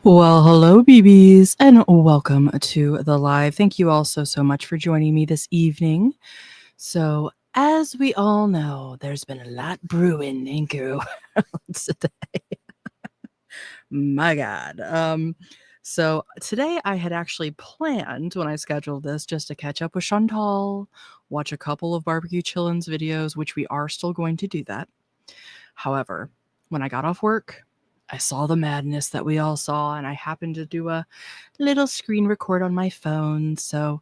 Well, hello, BBs, and welcome to the live. Thank you all so much for joining me this evening. So, as we all know, there's been a lot brewing in Gorlworld today. My God. So today I had actually planned when I scheduled this just to catch up with Chantal, watch a couple of barbecue chillins videos, which we are still going to do that. However, when I got off work, I saw the madness that we all saw, and I happened to do a little screen record on my phone. So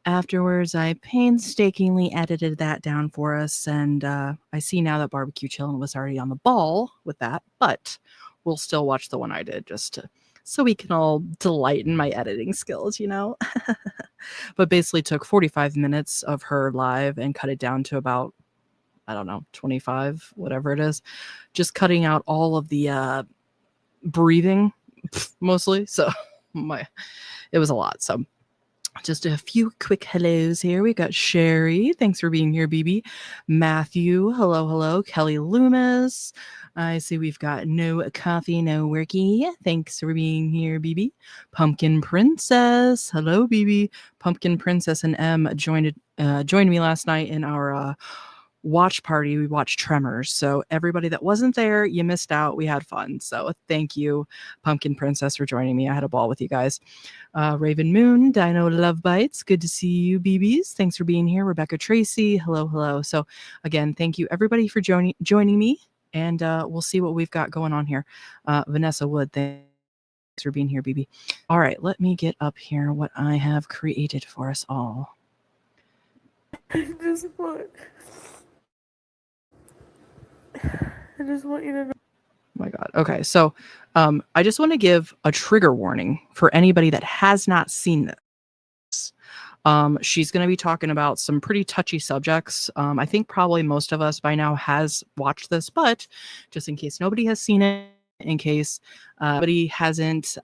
afterwards, I painstakingly edited that down for us, and I see now that Barbecue Chillin' was already on the ball with that, but we'll still watch the one I did so we can all delight in my editing skills, you know? But basically took 45 minutes of her live and cut it down to about, I don't know, 25, whatever it is. Just cutting out all of the breathing mostly. So it was a lot. So just a few quick hellos here. We got Sherry. Thanks for being here, BB. Matthew. Hello. Kelly Loomis. I see we've got No Coffee, No Worky. Thanks for being here, BB. Pumpkin Princess. Hello, BB. Pumpkin Princess and M joined me last night in our watch party. We watched Tremors. So everybody that wasn't there, you missed out. We had fun. So thank you, Pumpkin Princess, for joining me. I had a ball with you guys. Raven Moon, Dino Love Bites. Good to see you, BBs. Thanks for being here. Rebecca Tracy. Hello. So again, thank you everybody for joining me. And we'll see what we've got going on here. Vanessa Wood, thanks for being here, BB. All right, let me get up here what I have created for us all. I just want you to know. Oh my God. Okay. So I just want to give a trigger warning for anybody that has not seen this. She's going to be talking about some pretty touchy subjects. I think probably most of us by now has watched this, but just in case nobody has seen it, in case nobody hasn't,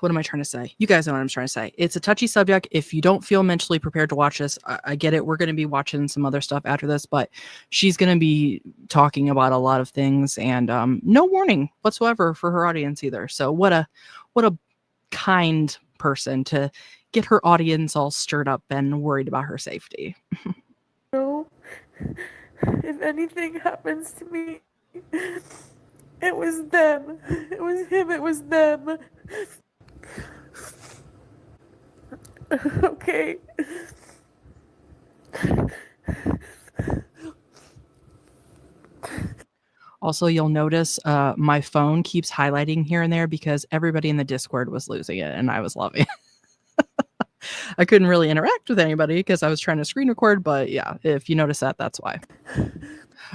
what am I trying to say? You guys know what I'm trying to say. It's a touchy subject. If you don't feel mentally prepared to watch this, I get it. We're going to be watching some other stuff after this, but she's going to be talking about a lot of things, and no warning whatsoever for her audience either. So what a kind person to get her audience all stirred up and worried about her safety. No, if anything happens to me, it was them. It was him. It was them. Okay. Also, you'll notice my phone keeps highlighting here and there because everybody in the Discord was losing it and I was loving it. I couldn't really interact with anybody because I was trying to screen record, but yeah, if you notice that, that's why.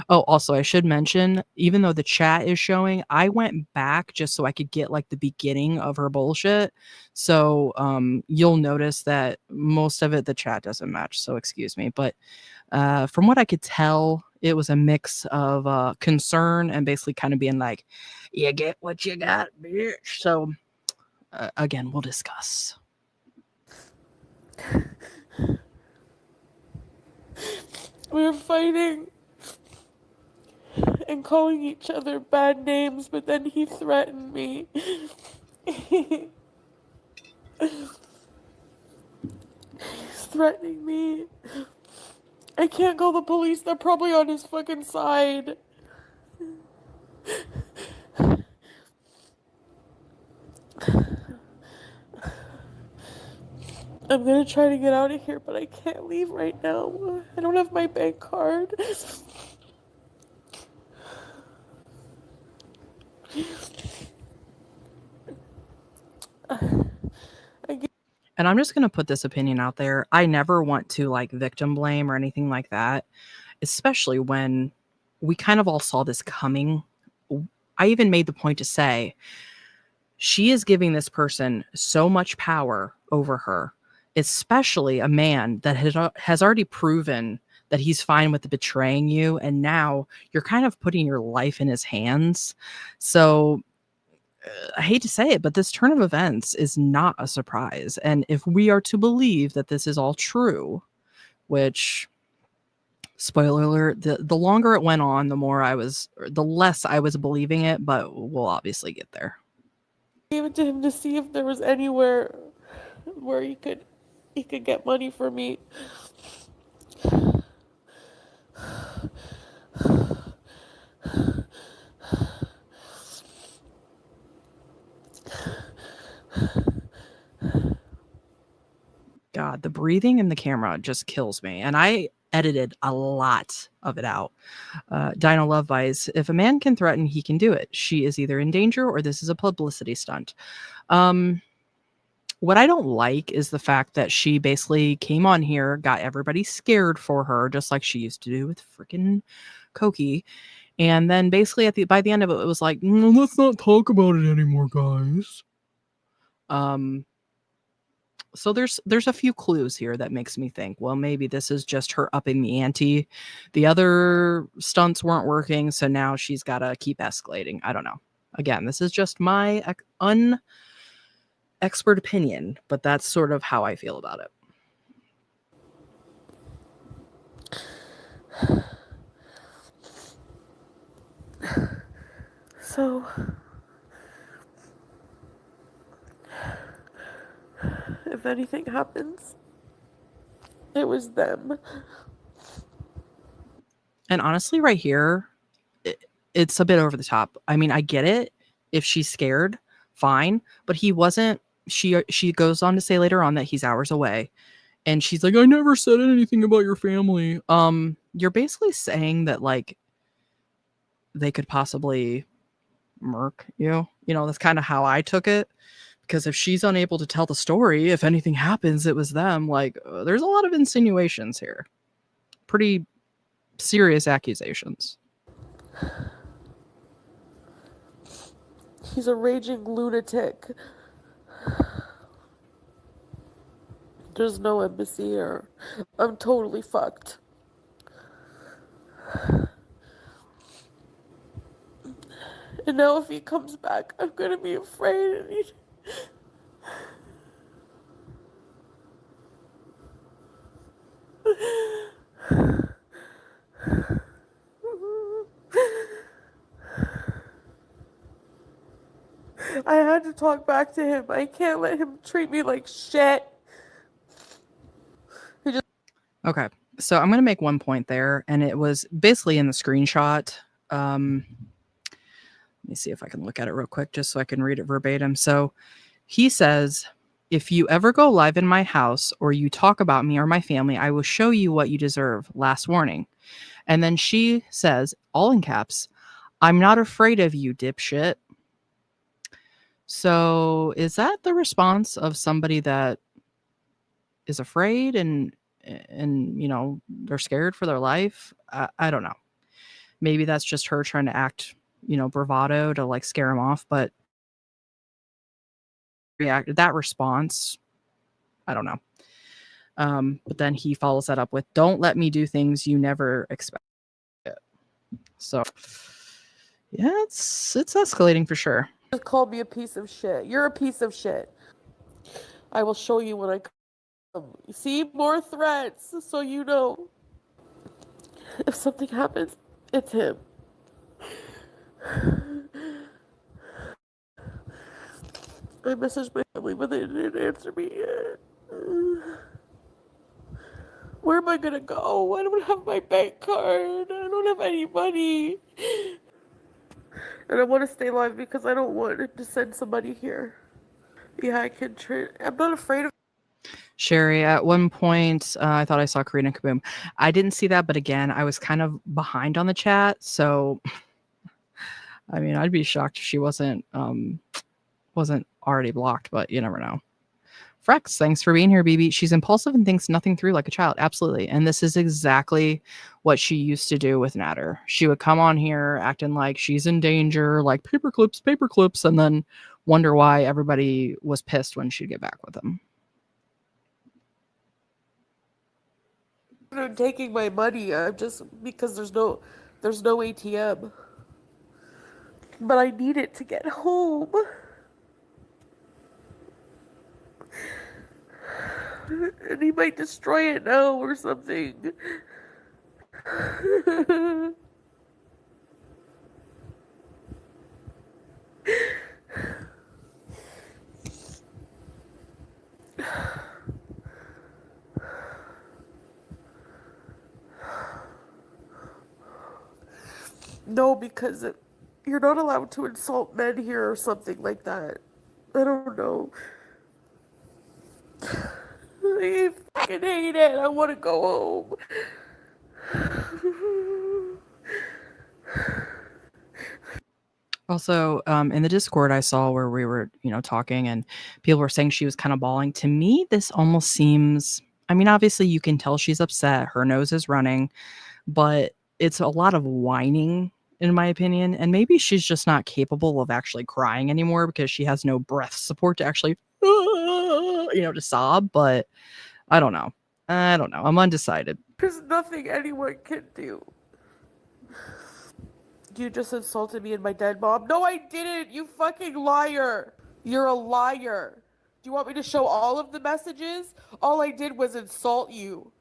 Oh, also, I should mention, even though the chat is showing, I went back just so I could get like the beginning of her bullshit. So you'll notice that most of it, the chat doesn't match. So excuse me. But from what I could tell, it was a mix of concern and basically kind of being like, you get what you got, bitch. So again, we'll discuss. We were fighting and calling each other bad names, but then he threatened me. He's threatening me. I can't call the police. They're probably on his fucking side. I'm gonna try to get out of here, but I can't leave right now. I don't have my bank card. And I'm just going to put this opinion out there. I never want to like victim blame or anything like that, especially when we kind of all saw this coming. I even made the point to say, she is giving this person so much power over her, especially a man that has already proven that he's fine with betraying you. And now you're kind of putting your life in his hands. So I hate to say it, but this turn of events is not a surprise. And if we are to believe that this is all true, which Spoiler alert, the longer it went on, the less I was believing it, but we'll obviously get there. Gave it to him to see if there was anywhere where he could get money for me. God, the breathing in the camera just kills me. And I edited a lot of it out. Dino Love Vice, if a man can threaten, he can do it. She is either in danger or this is a publicity stunt. Um, what I don't like is the fact that she basically came on here, got everybody scared for her, just like she used to do with freaking Koki. And then basically by the end of it, it was like, let's not talk about it anymore, guys. Um, so there's a few clues here that makes me think, well, maybe this is just her upping the ante. The other stunts weren't working, so now she's got to keep escalating. I don't know. Again, this is just my unexpert opinion, but that's sort of how I feel about it. So, if anything happens, it was them. And honestly, right here, it's a bit over the top. I mean, I get it. If she's scared, fine. But he wasn't. She goes on to say later on that he's hours away, and she's like, "I never said anything about your family." You're basically saying that like they could possibly murk you. You know, that's kind of how I took it. Because if she's unable to tell the story, if anything happens, it was them. Like, there's a lot of insinuations here. Pretty serious accusations. He's a raging lunatic. There's no embassy here. I'm totally fucked. And now if he comes back, I'm gonna be afraid. I had to talk back to him. I can't let him treat me like shit. Okay. So I'm going to make one point there, and it was basically in the screenshot. Let me see if I can look at it real quick just so I can read it verbatim. So he says, if you ever go live in my house or you talk about me or my family, I will show you what you deserve. Last warning. And then she says, all in caps, I'm not afraid of you, dipshit. So is that the response of somebody that is afraid and you know they're scared for their life? I don't know. Maybe that's just her trying to act, you know, bravado to like scare him off, but that response, I don't know. But then he follows that up with, don't let me do things you never expect. So yeah, it's escalating for sure. Just called me a piece of shit. You're a piece of shit. I will show you when I come. See, more threats, so you know. If something happens, it's him. I messaged my family, but they didn't answer me yet. Where am I gonna go? I don't have my bank card. I don't have any money. And I want to stay alive because I don't want to send somebody here. Yeah, I'm not afraid of. Sherry, at one point, I thought I saw Karina Kaboom. I didn't see that, but again, I was kind of behind on the chat, so I mean, I'd be shocked if she wasn't already blocked, but you never know. Frex, thanks for being here, BB. She's impulsive and thinks nothing through like a child. Absolutely. And this is exactly what she used to do with Natter. She would come on here acting like she's in danger, like paper clips, and then wonder why everybody was pissed when she'd get back with them. I'm taking my money. I'm just because there's no ATM. But I need it to get home. And he might destroy it now or something. No, because you're not allowed to insult men here or something like that. I don't know. I fucking hate it. I want to go home. Also, in the Discord I saw where we were, talking and people were saying she was kind of bawling. To me, this almost seems, I mean, obviously you can tell she's upset. Her nose is running, but it's a lot of whining, in my opinion. And maybe she's just not capable of actually crying anymore because she has no breath support to actually, to sob. But I don't know. I don't know. I'm undecided. There's nothing anyone can do. You just insulted me and my dead mom. No, I didn't. You fucking liar. You're a liar. Do you want me to show all of the messages? All I did was insult you.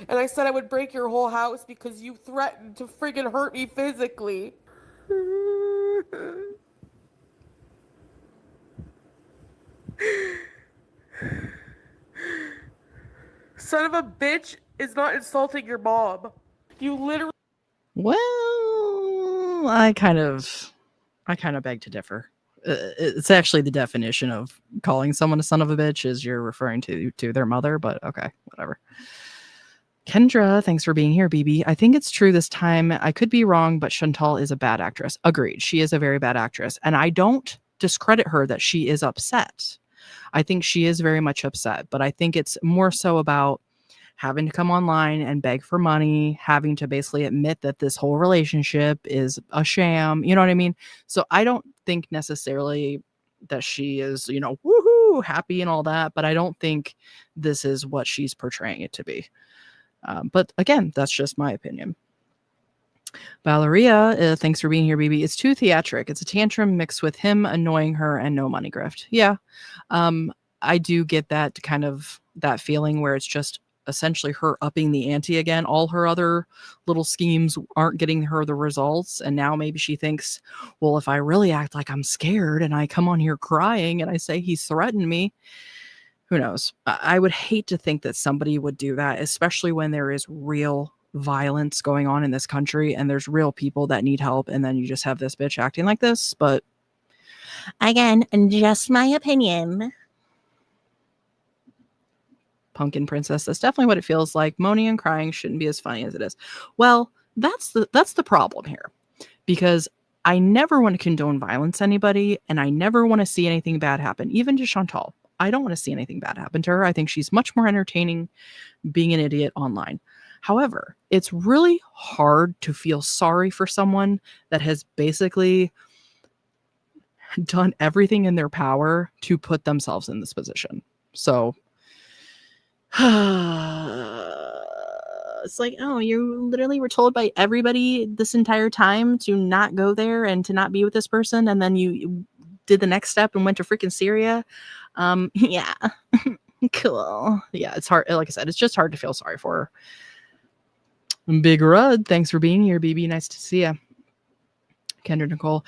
And I said I would break your whole house because you threatened to friggin' hurt me physically. Son of a bitch is not insulting your mom. You literally. Well, I kind of beg to differ. It's actually the definition of calling someone a son of a bitch is you're referring to their mother, but okay, whatever. Kendra, thanks for being here, BB. I think it's true this time. I could be wrong, but Chantal is a bad actress. Agreed. She is a very bad actress. And I don't discredit her that she is upset. I think she is very much upset, but I think it's more so about having to come online and beg for money, having to basically admit that this whole relationship is a sham. You know what I mean? So I don't think necessarily that she is, woohoo, happy and all that, but I don't think this is what she's portraying it to be. But again, that's just my opinion. Valeria, thanks for being here, BB. It's too theatric. It's a tantrum mixed with him annoying her and no money grift. Yeah. I do get that kind of that feeling where it's just essentially her upping the ante again. All her other little schemes aren't getting her the results. And now maybe she thinks, well, if I really act like I'm scared and I come on here crying and I say he's threatened me, who knows? I would hate to think that somebody would do that, especially when there is real violence going on in this country and there's real people that need help. And then you just have this bitch acting like this. But again, just my opinion. Pumpkin Princess, that's definitely what it feels like. Moaning and crying shouldn't be as funny as it is. Well, that's the problem here, because I never want to condone violence to anybody, and I never want to see anything bad happen, even to Chantal. I don't want to see anything bad happen to her. I think she's much more entertaining being an idiot online. However, it's really hard to feel sorry for someone that has basically done everything in their power to put themselves in this position. So it's like, oh, you literally were told by everybody this entire time to not go there and to not be with this person, and then you did the next step and went to freaking Syria. Yeah. Cool. Yeah, it's hard. Like I said, it's just hard to feel sorry for her. Big Rud, thanks for being here, BB. Nice to see you. Kendra Nicole.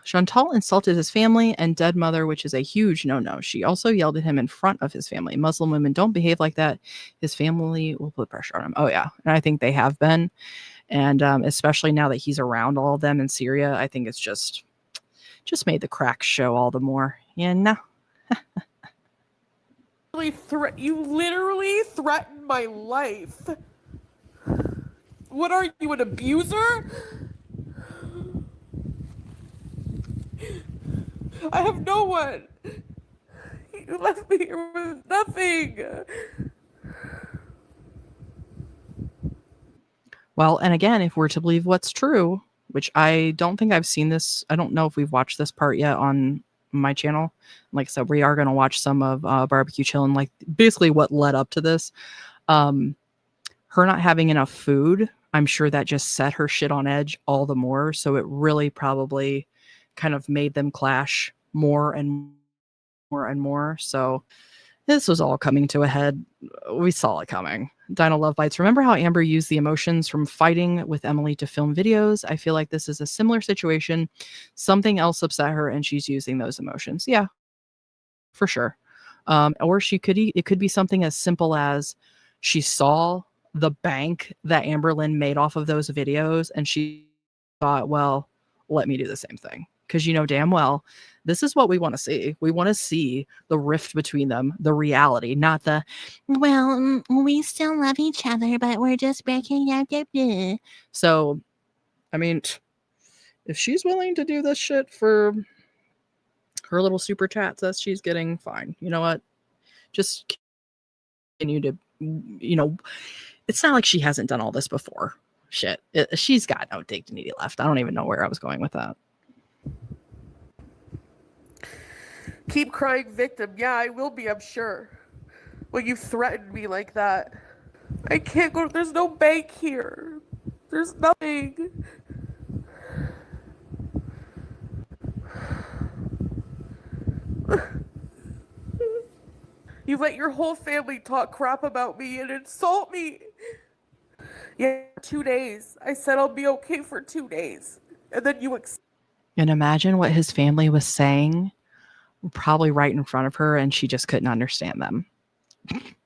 Chantal insulted his family and dead mother, which is a huge no-no. She also yelled at him in front of his family. Muslim women don't behave like that. His family will put pressure on him. Oh, yeah. And I think they have been. And especially now that he's around all of them in Syria, I think it's just made the cracks show all the more. You know? You literally threatened my life. What are you, an abuser? I have no one. You left me here with nothing. Well, and again, if we're to believe what's true, which I don't think I've seen this, I don't know if we've watched this part yet on my channel. Like I said, we are going to watch some of Barbecue Chillin', like basically what led up to this. Her not having enough food, I'm sure that just set her shit on edge all the more. So it really probably kind of made them clash more and more and more. So This was all coming to a head. We saw it coming. Dinah Love Bites. Remember how Amber used the emotions from fighting with Emily to film videos? I feel like this is a similar situation. Something else upset her and she's using those emotions. Yeah, for sure. Or it could be something as simple as she saw the bank that Amberlyn made off of those videos and she thought, well, let me do the same thing. Because you know damn well, this is what we want to see. We want to see the rift between them, the reality, not the, well, we still love each other, but we're just breaking up. So, I mean, if she's willing to do this shit for her little super chats that she's getting, fine. You know what? Just continue to, it's not like she hasn't done all this before. Shit. She's got no dignity left. I don't even know where I was going with that. Keep crying victim. Yeah, I will be, I'm sure. When you threatened me like that. I can't go. There's no bank here. There's nothing. You let your whole family talk crap about me and insult me. Yeah, 2 days. I said I'll be okay for 2 days. And then you And imagine what his family was saying, probably right in front of her, and she just couldn't understand them.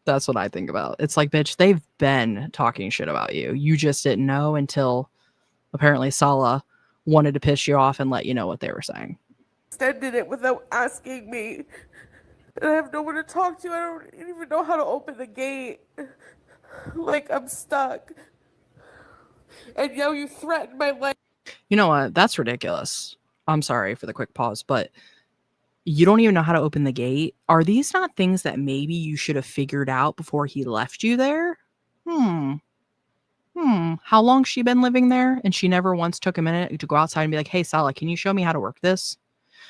That's what I think about. It's like, bitch, they've been talking shit about you. You just didn't know until apparently Sala wanted to piss you off and let you know what they were saying. extended it without asking me. And I have no one to talk to. I don't even know how to open the gate. Like, I'm stuck. And now you threaten my life. You know what? That's ridiculous. I'm sorry for the quick pause, but you don't even know how to open the gate. Are these not things that maybe you should have figured out before he left you there? How long's she been living there? And she never once took a minute to go outside and be like, hey, Sala, can you show me how to work this?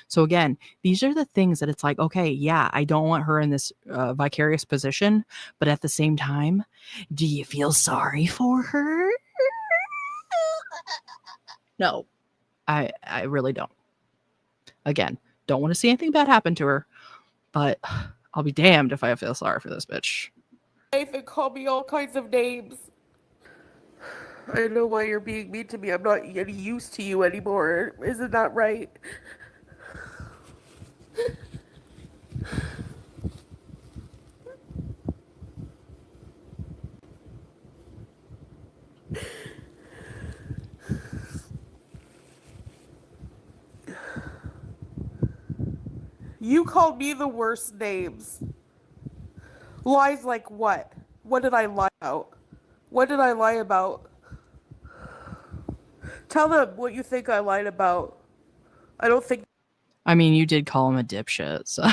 So again, these are the things that it's like, okay, yeah, I don't want her in this vicarious position, but at the same time, do you feel sorry for her? No, I really don't. Again, don't want to see anything bad happen to her, but I'll be damned if I feel sorry for this bitch. And call me all kinds of names. I know why you're being mean to me. I'm not any use to you anymore. Isn't that right? You called me the worst names. Lies like what? What did I lie about? What did I lie about? Tell them what you think I lied about. I don't think. I mean, you did call him a dipshit, so.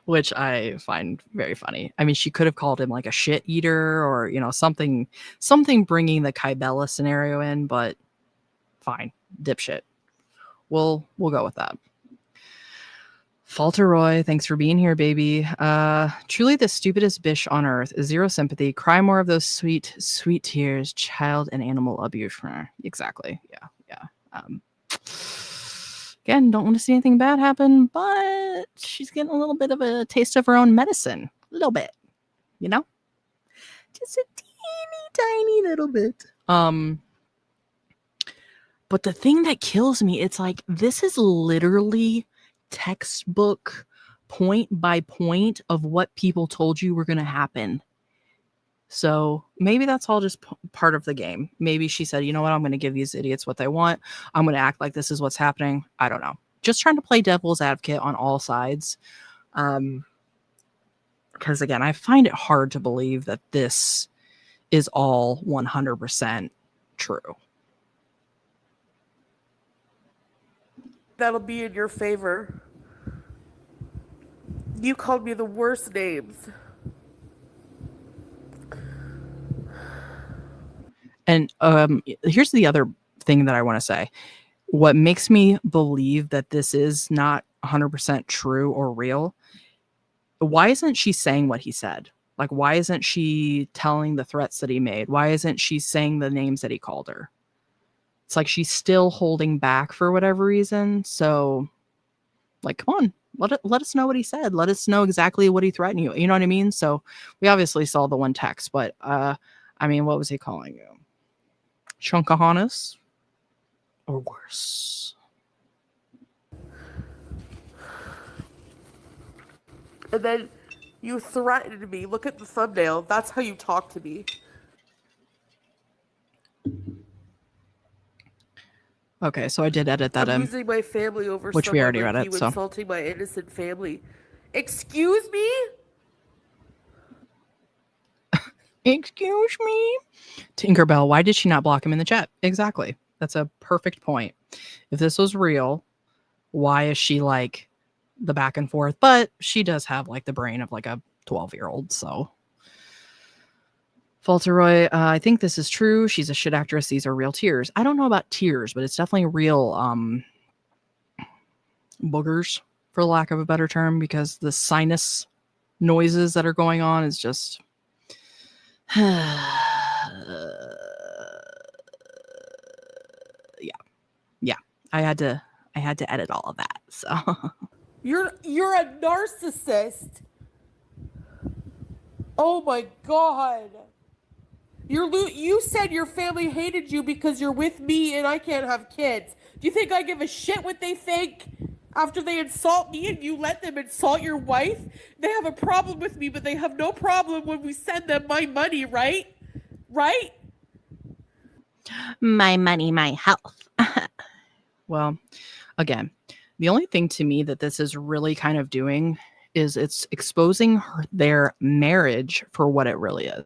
Which I find very funny. I mean, she could have called him like a shit eater or, something bringing the Kybella scenario in, but fine, dipshit. We'll go with that. Falteroy, thanks for being here, baby. Truly the stupidest bish on earth. Zero sympathy. Cry more of those sweet, sweet tears. Child and animal abuse. Exactly. Yeah. Again, don't want to see anything bad happen, but she's getting a little bit of a taste of her own medicine. A little bit. Just a teeny tiny little bit. But the thing that kills me, it's like, this is literally textbook point by point of what people told you were going to happen. So maybe that's all just part of the game. Maybe she said, you know what, I'm going to give these idiots what they want. I'm going to act like this is what's happening. I don't know. Just trying to play devil's advocate on all sides. Because again, I find it hard to believe that this is all 100% true. That'll be in your favor. You called me the worst names. And here's the other thing that I want to say. What makes me believe that this is not 100% true or real, why isn't she saying what he said? Like, why isn't she telling the threats that he made? Why isn't she saying the names that he called her? It's like she's still holding back for whatever reason. So, like, come on, let us know what he said. Let us know exactly what he threatened you. You know what I mean? So we obviously saw the one text, but I mean, what was he calling you? Chunkahonis or worse? And then you threatened me. Look at the thumbnail. That's how you talk to me. Okay, so I did edit that I'm in, losing my family over which we someone already read like it. you So insulting my innocent family. Excuse me? excuse me, Tinkerbell. Why did she not block him in the chat? Exactly. That's a perfect point. If this was real, why is she like the back and forth? But she does have like the brain of like a 12-year-old. So Falteroy, I think this is true. She's a shit actress. These are real tears. I don't know about tears, but it's definitely real boogers, for lack of a better term, because the sinus noises that are going on is just yeah. Yeah. I had to edit all of that. So You're a narcissist. Oh my god. You said your family hated you because you're with me and I can't have kids. Do you think I give a shit what they think? After they insult me and you let them insult your wife, they have a problem with me, but they have no problem when we send them my money, right? Right? my money, my health. Well, again, the only thing to me that this is really kind of doing is it's exposing their marriage for what it really is.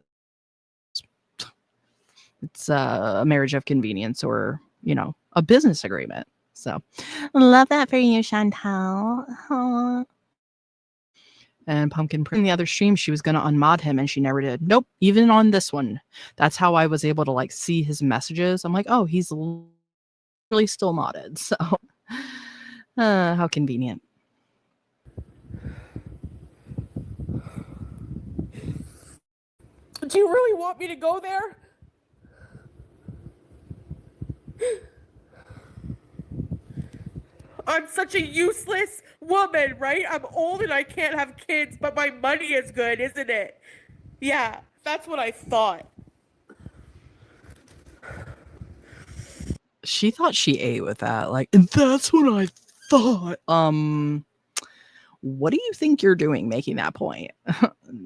It's a marriage of convenience, or, you know, a business agreement. So love that for you, Chantal. Aww. And Pumpkin in the other stream, she was going to unmod him and she never did. Nope. Even on this one, that's how I was able to like see his messages. I'm like, oh, he's really still modded. So how convenient. Do you really want me to go there? I'm such a useless woman, right? I'm old and I can't have kids, but my money is good, isn't it? Yeah, that's what I thought. She thought she ate with that. Like, that's what I thought. What do you think you're doing making that point?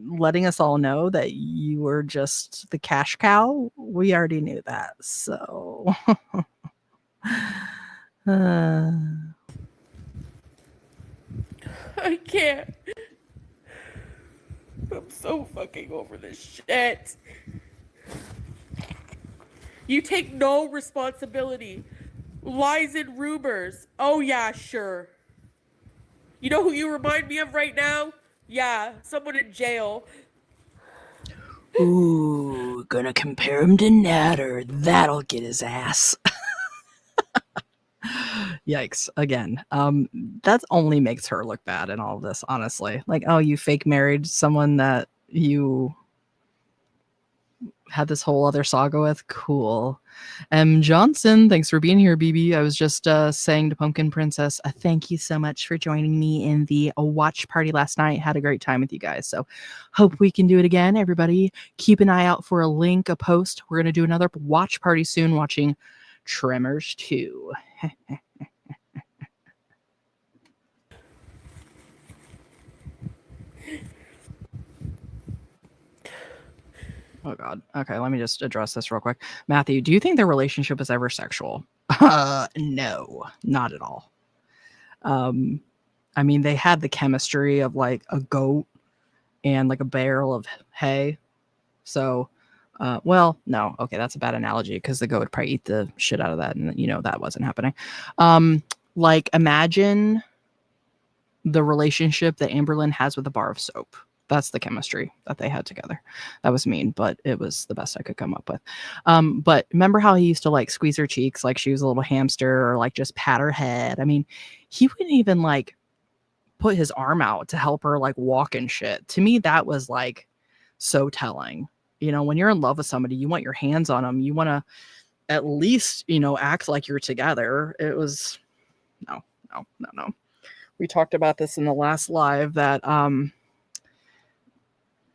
Letting us all know that you were just the cash cow? We already knew that. So I can't. I'm so fucking over this shit. You take no responsibility. Lies and rumors. Oh, yeah, sure. You know who you remind me of right now? Yeah, someone in jail. ooh, gonna compare him to Natter. That'll get his ass. Yikes. Again. That only makes her look bad in all of this, honestly. Like, oh, you fake married someone that you had this whole other saga with. Cool. M. Johnson, thanks for being here, BB. I was just saying to Pumpkin Princess, thank you so much for joining me in the watch party last night. Had a great time with you guys. So hope we can do it again. Everybody, keep an eye out for a link, a post. We're going to do another watch party soon, watching Tremors 2. Oh God. Okay, let me just address this real quick. Matthew, do you think their relationship is ever sexual? No, not at all. I mean, they had the chemistry of like a goat and like a barrel of hay. So, well, no, okay, that's a bad analogy because the goat would probably eat the shit out of that, and you know that wasn't happening. Like imagine the relationship that Amberlynn has with a bar of soap. That's the chemistry that they had together. That was mean, but it was the best I could come up with. But remember how he used to like squeeze her cheeks like she was a little hamster, or like just pat her head? I mean, he wouldn't even like put his arm out to help her like walk and shit. To me, that was like so telling. You know, when you're in love with somebody, you want your hands on them. You want to at least, you know, act like you're together. It was no. We talked about this in the last live that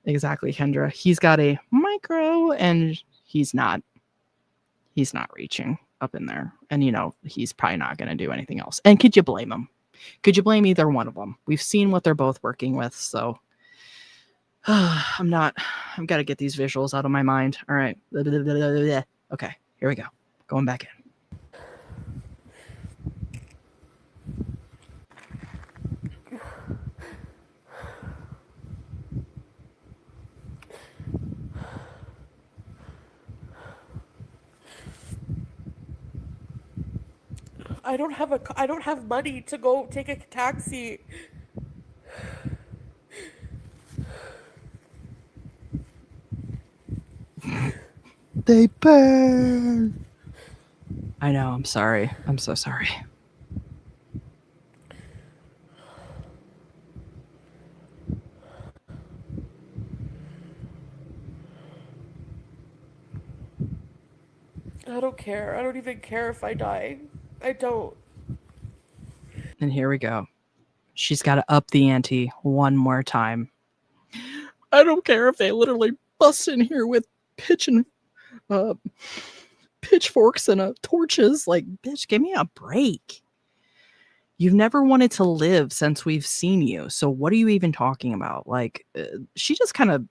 exactly, Kendra. He's got a micro and he's not reaching up in there. And he's probably not going to do anything else. And could you blame him? Could you blame either one of them? We've seen what they're both working with, so I've got to get these visuals out of my mind. All right. Okay, here we go. Going back in. I don't have money to go take a taxi. They burn. I know. I'm sorry. I'm so sorry. I don't care. I don't even care if I die. I don't. And here we go. She's got to up the ante one more time. I don't care if they literally bust in here with pitchforks and torches. Like, bitch, give me a break. You've never wanted to live since we've seen you. So what are you even talking about? Like, she just kind of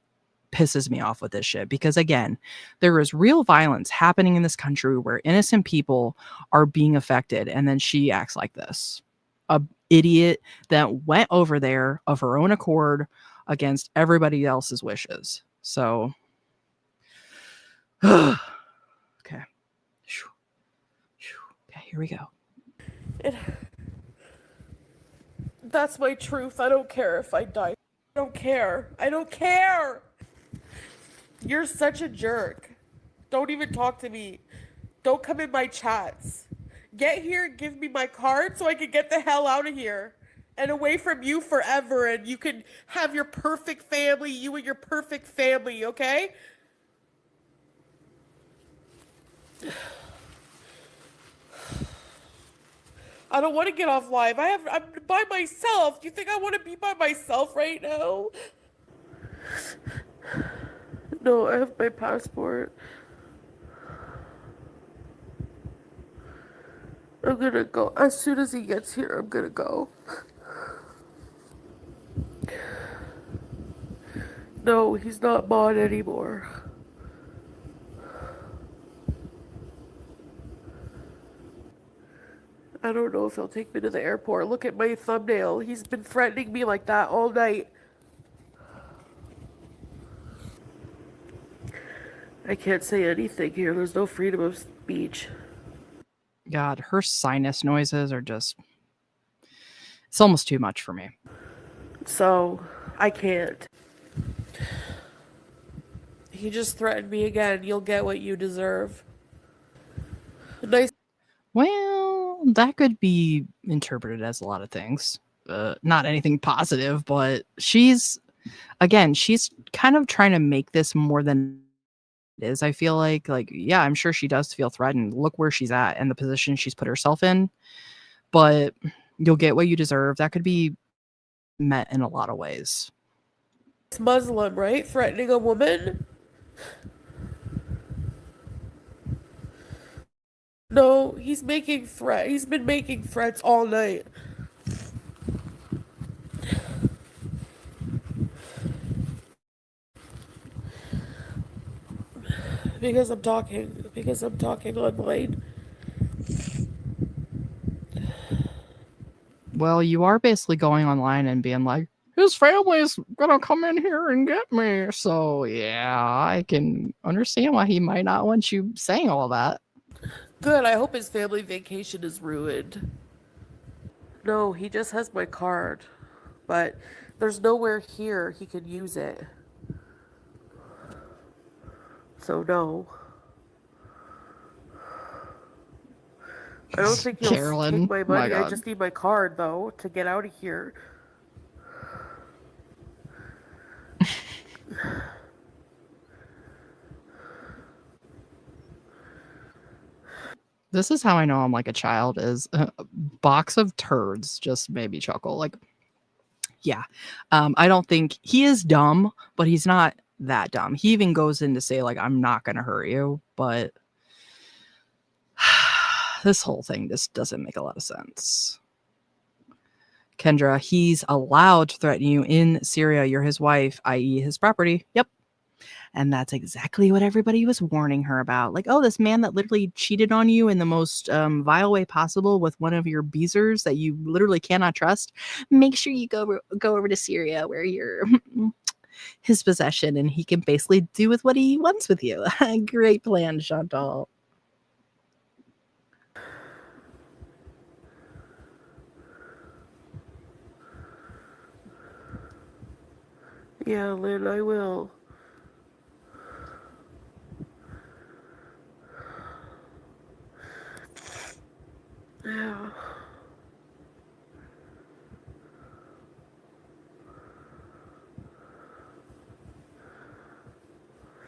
pisses me off with this shit because, again, there is real violence happening in this country where innocent people are being affected, and then she acts like this. A idiot that went over there of her own accord against everybody else's wishes. So okay. Okay, here we go. It, that's my truth. I don't care if I die. I don't care. I don't care. You're such a jerk. Don't even talk to me. Don't come in my chats. Get here, give me my card so I can get the hell out of here and away from you forever, and you can have your perfect family, you and your perfect family, okay? I don't want to get off live. I'm by myself. Do you think I want to be by myself right now? No, I have my passport. I'm gonna go. As soon as he gets here, I'm gonna go. No, he's not mod anymore. I don't know if he'll take me to the airport. Look at my thumbnail. He's been threatening me like that all night. I can't say anything here. There's no freedom of speech. God, her sinus noises are just, it's almost too much for me. So, I can't. He just threatened me again. You'll get what you deserve. Nice. Well, that could be interpreted as a lot of things. Not anything positive, but she's kind of trying to make this more than it is. I feel like, yeah, I'm sure she does feel threatened. Look where she's at and the position she's put herself in. But you'll get what you deserve. That could be met in a lot of ways. It's Muslim, right? Threatening a woman? No, he's been making threats all night. Because I'm talking online. Well, you are basically going online and being like, his family's gonna come in here and get me. So yeah, I can understand why he might not want you saying all that. Good, I hope his family vacation is ruined. No, he just has my card. But there's nowhere here he can use it. So no. I don't think he'll Carolyn, take my my money. I God. just need my card, though, to get out of here. This is how I know I'm like a child is a box of turds just made me chuckle. Like, yeah. I don't think he is dumb, but he's not that dumb. He even goes in to say, like, I'm not gonna hurt you, but this whole thing just doesn't make a lot of sense. Kendra, he's allowed to threaten you in Syria. You're his wife, i.e., his property. Yep. And that's exactly what everybody was warning her about. Like, oh, this man that literally cheated on you in the most vile way possible with one of your beezers that you literally cannot trust. Make sure you go over to Syria where you're his possession and he can basically do with what he wants with you. Great plan, Chantal. Yeah, Lynn, I will. Yeah.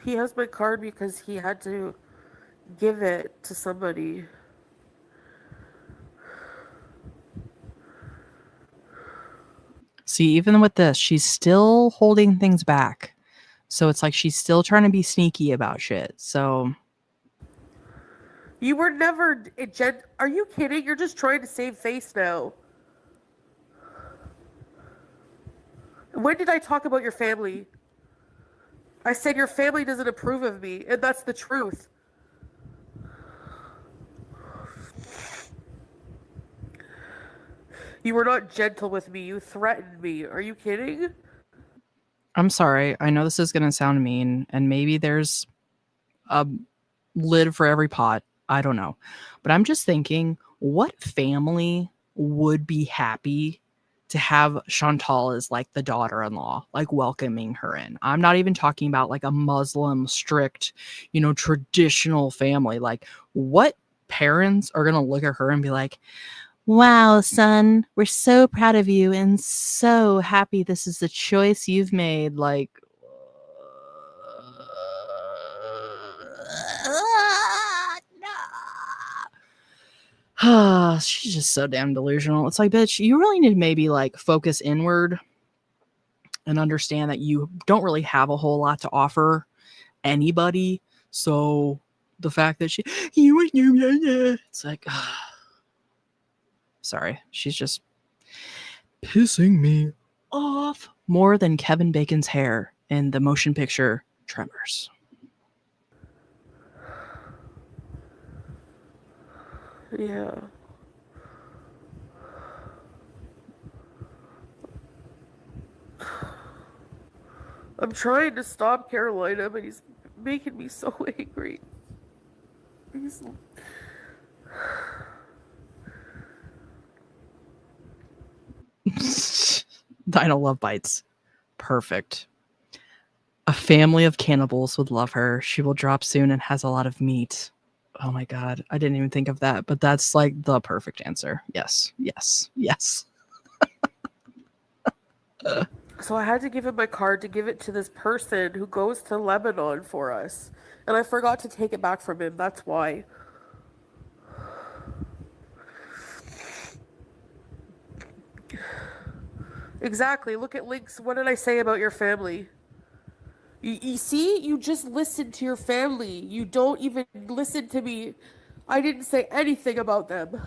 He has my card because he had to give it to somebody. See, even with this, she's still holding things back. So it's like she's still trying to be sneaky about shit. So You were never Are you kidding? You're just trying to save face now. When did I talk about your family? I said your family doesn't approve of me, and that's the truth. You were not gentle with me. You threatened me. Are you kidding? I'm sorry. I know this is going to sound mean, and maybe there's a lid for every pot. I don't know. But I'm just thinking, what family would be happy to have Chantal as like the daughter-in-law, like welcoming her in? I'm not even talking about like a Muslim strict, traditional family. Like, what parents are going to look at her and be like, wow, son, we're so proud of you and so happy this is the choice you've made. Like, no. She's just so damn delusional. It's like, bitch, you really need to maybe like focus inward and understand that you don't really have a whole lot to offer anybody. So the fact that it's like, sorry, she's just pissing me off more than Kevin Bacon's hair in the motion picture Tremors. Yeah. I'm trying to stop Carolina, but he's making me so angry. He's Dino Love Bites. Perfect. A family of cannibals would love her. She will drop soon and has a lot of meat. Oh my god, I didn't even think of that, but that's like the perfect answer. Yes, yes, yes. So I had to give him my card to give it to this person who goes to Lebanon for us. And I forgot to take it back from him. That's why. Exactly. Look at links. What did I say about your family? You see? You just listen to your family. You don't even listen to me. I didn't say anything about them.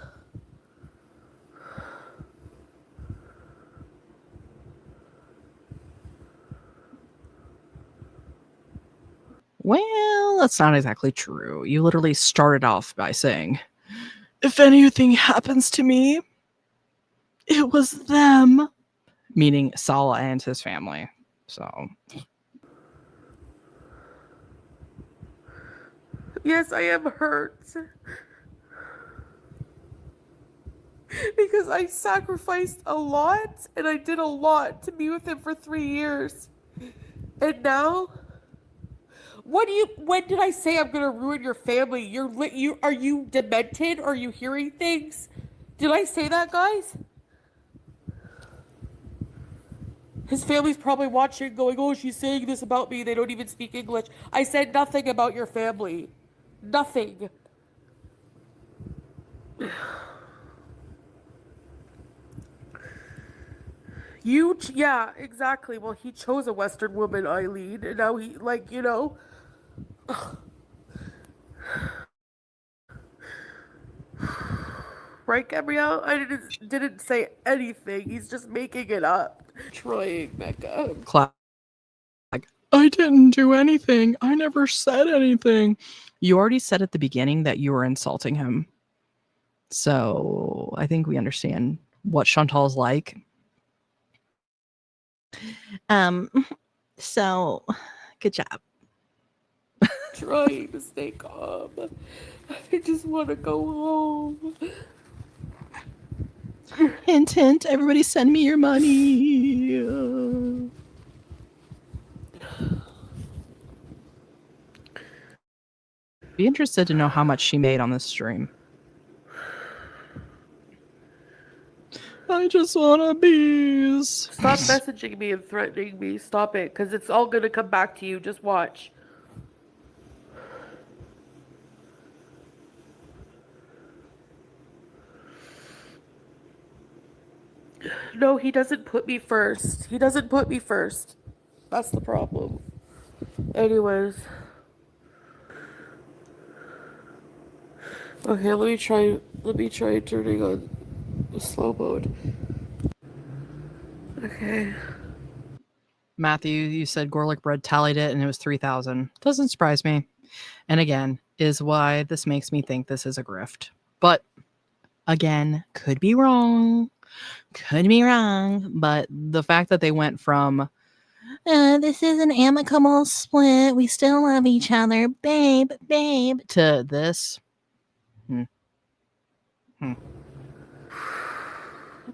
Well, that's not exactly true. You literally started off by saying, if anything happens to me, it was them, meaning Salah and his family. So, Yes, I am hurt. Because I sacrificed a lot and I did a lot to be with him for 3 years. And now, when did I say I'm gonna ruin your family? Are you demented? Are you hearing things? Did I say that, guys? His family's probably watching, going, oh, she's saying this about me. They don't even speak English. I said nothing about your family. Nothing. Yeah, exactly. Well, he chose a Western woman, Eileen, and now he, like, right, Gabrielle? I didn't say anything. He's just making it up. Trying, Becca. Clap. Like, I didn't do anything. I never said anything. You already said at the beginning that you were insulting him. So I think we understand what Chantal's like. Um, so good job. Trying to stay calm. I just want to go home. Hint, hint. Everybody send me your money. Be interested to know how much she made on this stream. I just want to bees. Stop messaging me and threatening me. Stop it, because it's all going to come back to you. Just watch. No, he doesn't put me first. He doesn't put me first. That's the problem. Anyways. Okay, let me try turning on the slow mode. Okay. Matthew, you said Gorlick Bread tallied it and it was 3,000. Doesn't surprise me. And again, is why this makes me think this is a grift. But again, could be wrong. Could be wrong. But the fact that they went from this is an amicable split. We still love each other, babe, babe, to this.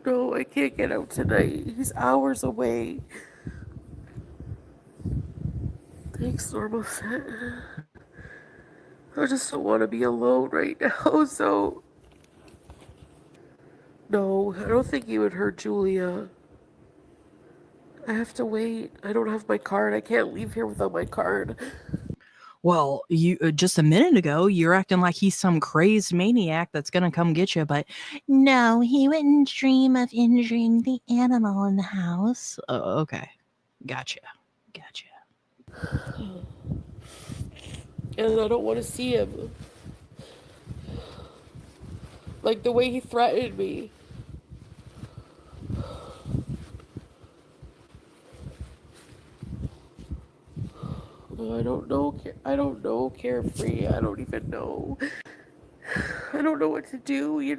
No, I can't get out tonight. He's hours away. Thanks, normal set. I just don't want to be alone right now, so. No, I don't think you would hurt Julia. I have to wait. I don't have my card. I can't leave here without my card. Well, you just a minute ago, you're acting like he's some crazed maniac that's gonna come get you, but no, he wouldn't dream of injuring the animal in the house. Oh, okay, gotcha. And I don't want to see him. Like the way he threatened me. I don't know. I don't know. Carefree. I don't even know. I don't know what to do. He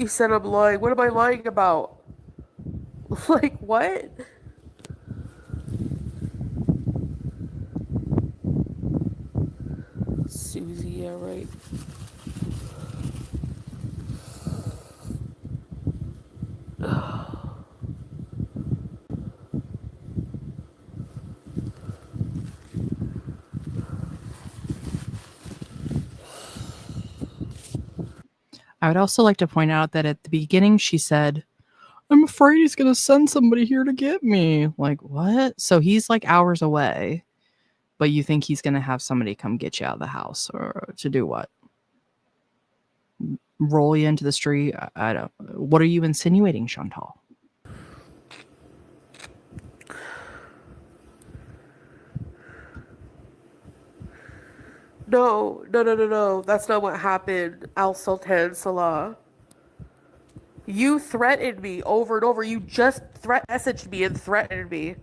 said I'm lying. What am I lying about? Like, what? Susie, yeah, right. I would also like to point out that at the beginning she said, I'm afraid he's gonna send somebody here to get me. Like, what? So he's like hours away, but you think he's gonna have somebody come get you out of the house or to do what? Roll you into the street? I don't. What are you insinuating, Chantal? No, no, no, no, no. That's not what happened, Al Sultan Salah. You threatened me over and over. You just messaged me and threatened me.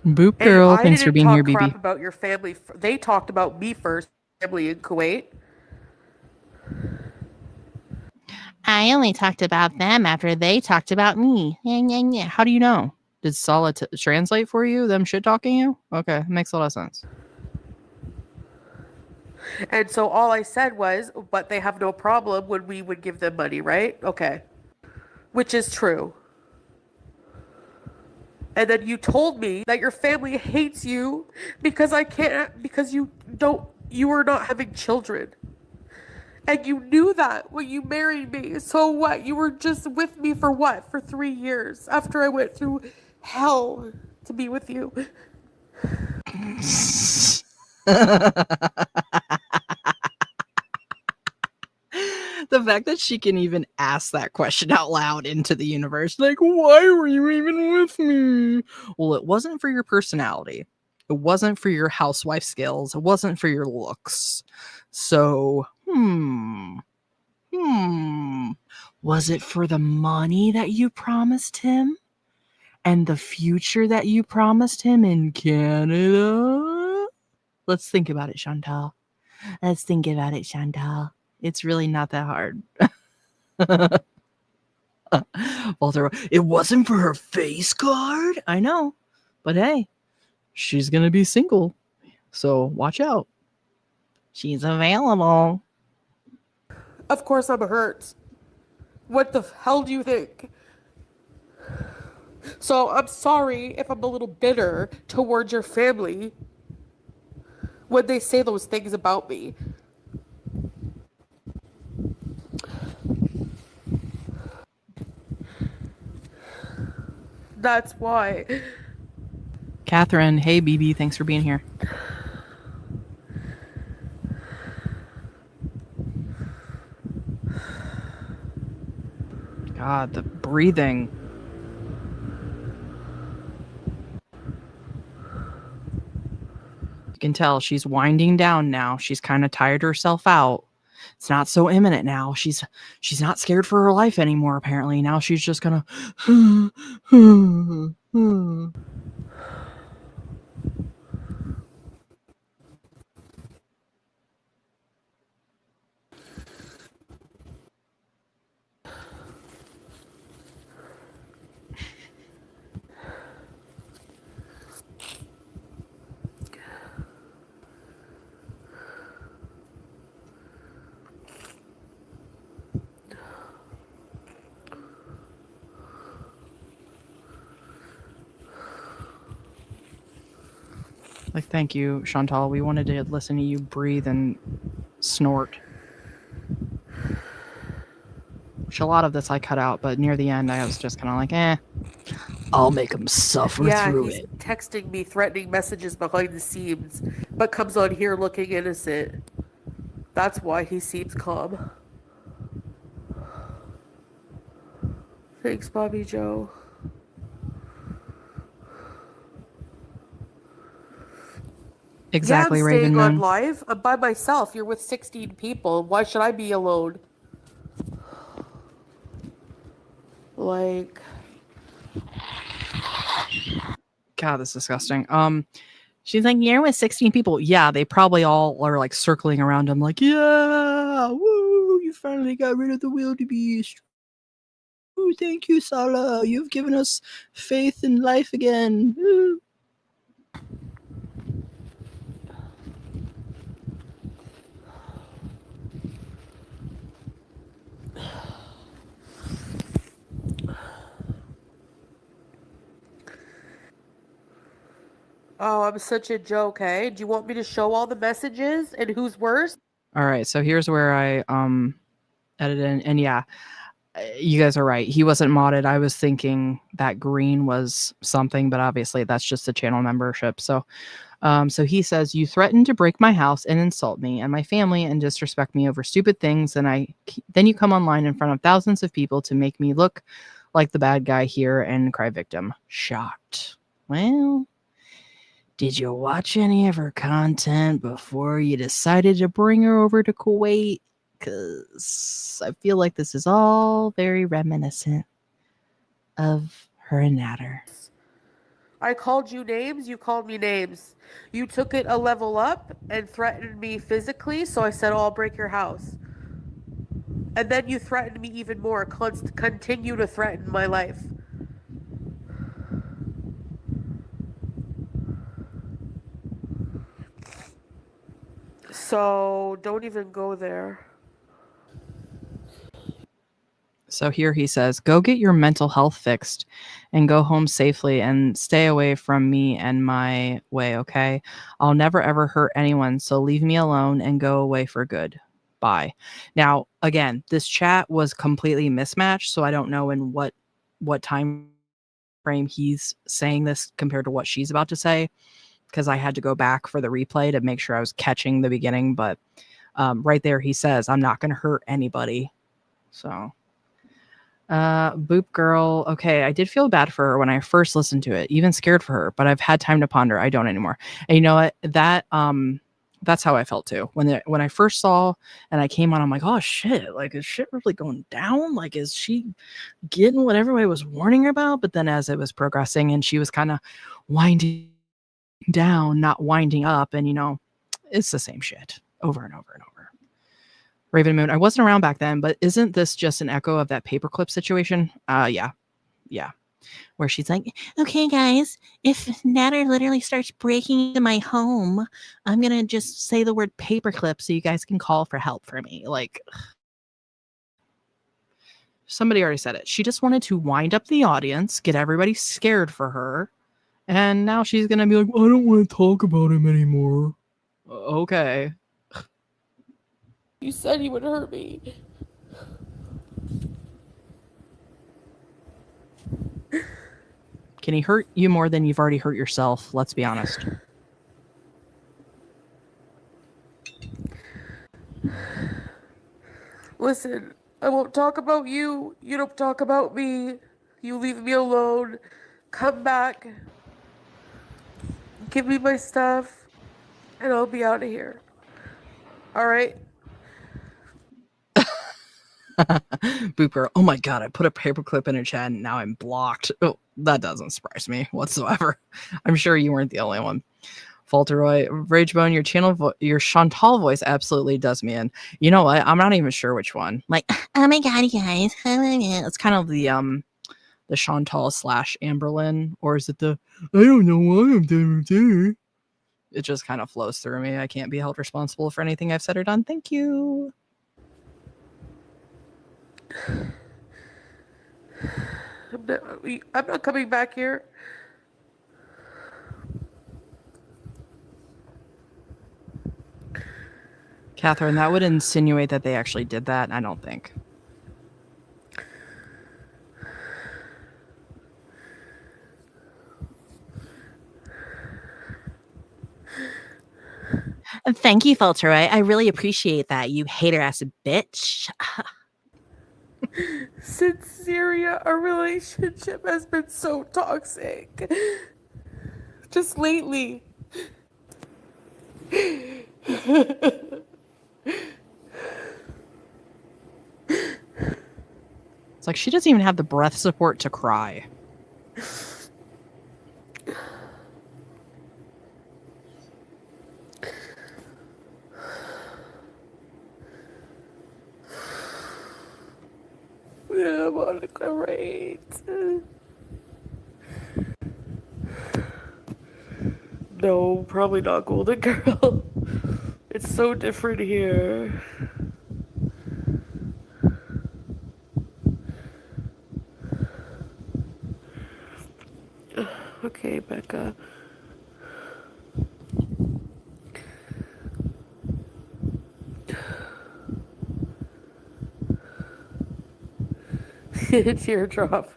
Boop And girl, I thanks for didn't being here, talk crap BB. about your family. They talked about me first, family in Kuwait. I only talked about them after they talked about me. Yeah. How do you know? Did Salah translate for you? Them shit talking you? Okay, makes a lot of sense. And so all I said was, but they have no problem when we would give them money, right? Okay. Which is true. And then you told me that your family hates you because you were not having children. And you knew that when you married me. So what? You were just with me for what? For 3 years after I went through hell to be with you. The fact that she can even ask that question out loud into the universe, like, why were you even with me? Well, it wasn't for your personality. It wasn't for your housewife skills. It wasn't for your looks. So, hmm. Was it for the money that you promised him? And the future that you promised him in Canada? Let's think about it, Chantal. Let's think about it, Chantal. It's really not that hard. Walter, it wasn't for her face card. I know, but hey, she's gonna be single, so watch out. She's available. Of course I'm hurt. What the hell do you think? So I'm sorry if I'm a little bitter towards your family when they say those things about me. That's why. Catherine, hey BB, thanks for being here. God, the breathing. You can tell she's winding down now. She's kind of tired herself out. It's not so imminent now. She's not scared for her life anymore, apparently. Now she's just gonna like, thank you, Chantal. We wanted to listen to you breathe and snort. Which a lot of this I cut out, but near the end I was just kind of like, I'll make him suffer Yeah, through he's it. texting me threatening messages behind the scenes, but comes on here looking innocent. That's why he seems calm. Thanks, Bobby Joe. Yeah, I'm Exactly, Raven staying on Moon. live. I'm by myself. You're with 16 people. Why should I be alone? Like, God, that's disgusting. She's like, you're with 16 people. Yeah, they probably all are like circling around him, like, yeah, woo, you finally got rid of the wildebeest. Ooh, thank you, Sala. You've given us faith in life again. Ooh. oh, I'm such a joke, hey? Do you want me to show all the messages and who's worse? All right, so here's where I edited in, and yeah, you guys are right. He wasn't modded. I was thinking that green was something, but obviously that's just a channel membership. So he says, you threatened to break my house and insult me and my family and disrespect me over stupid things. And then you come online in front of thousands of people to make me look like the bad guy here and cry victim. Shocked. Well, did you watch any of her content before you decided to bring her over to Kuwait? Because I feel like this is all very reminiscent of her and Natter. I called you names, you called me names. You took it a level up and threatened me physically, so I said, oh, I'll break your house. And then you threatened me even more, continue to threaten my life. So don't even go there. So here he says, go get your mental health fixed and go home safely and stay away from me and my way, okay? I'll never ever hurt anyone, so leave me alone and go away for good. Bye. Now, again, this chat was completely mismatched, so I don't know in what time frame he's saying this compared to what she's about to say, because I had to go back for the replay to make sure I was catching the beginning. But right there, he says, I'm not going to hurt anybody. So Boop Girl. Okay, I did feel bad for her when I first listened to it, even scared for her, but I've had time to ponder. I don't anymore. And you know what? That's how I felt too. When I first saw and I came on, I'm like, oh shit, like is shit really going down? Like, is she getting what everybody was warning her about? But then as it was progressing and she was kind of winding down, not winding up, and it's the same shit over and over and over. Raven Moon, I wasn't around back then, but isn't this just an echo of that paperclip situation? Yeah. Where she's like, okay, guys, if Natter literally starts breaking into my home, I'm going to just say the word paperclip so you guys can call for help for me. Like, somebody already said it. She just wanted to wind up the audience, get everybody scared for her, and now she's going to be like, I don't want to talk about him anymore. Okay. You said he would hurt me. Can he hurt you more than you've already hurt yourself? Let's be honest. Listen, I won't talk about you. You don't talk about me. You leave me alone. Come back. Give me my stuff. And I'll be out of here. Alright? Booper, oh my god, I put a paperclip in her chat and now I'm blocked. Oh, that doesn't surprise me whatsoever. I'm sure you weren't the only one. Falteroy, Ragebone, your Chantal voice absolutely does me in. You know what? I'm not even sure which one. Like, oh my god, you guys. It's kind of the Chantal / Amberlyn, or is it the I don't know why I'm doing. It just kind of flows through me. I can't be held responsible for anything I've said or done. Thank you. I'm not coming back here. Catherine, that would insinuate that they actually did that. I don't think. Thank you, Falteroy. I really appreciate that, you hater-ass bitch. Since Syria, our relationship has been so toxic. Just lately. It's like she doesn't even have the breath support to cry. Yeah, Monica, right. No, probably not Golden Girl. It's so different here. Okay, Becca. Teardrop.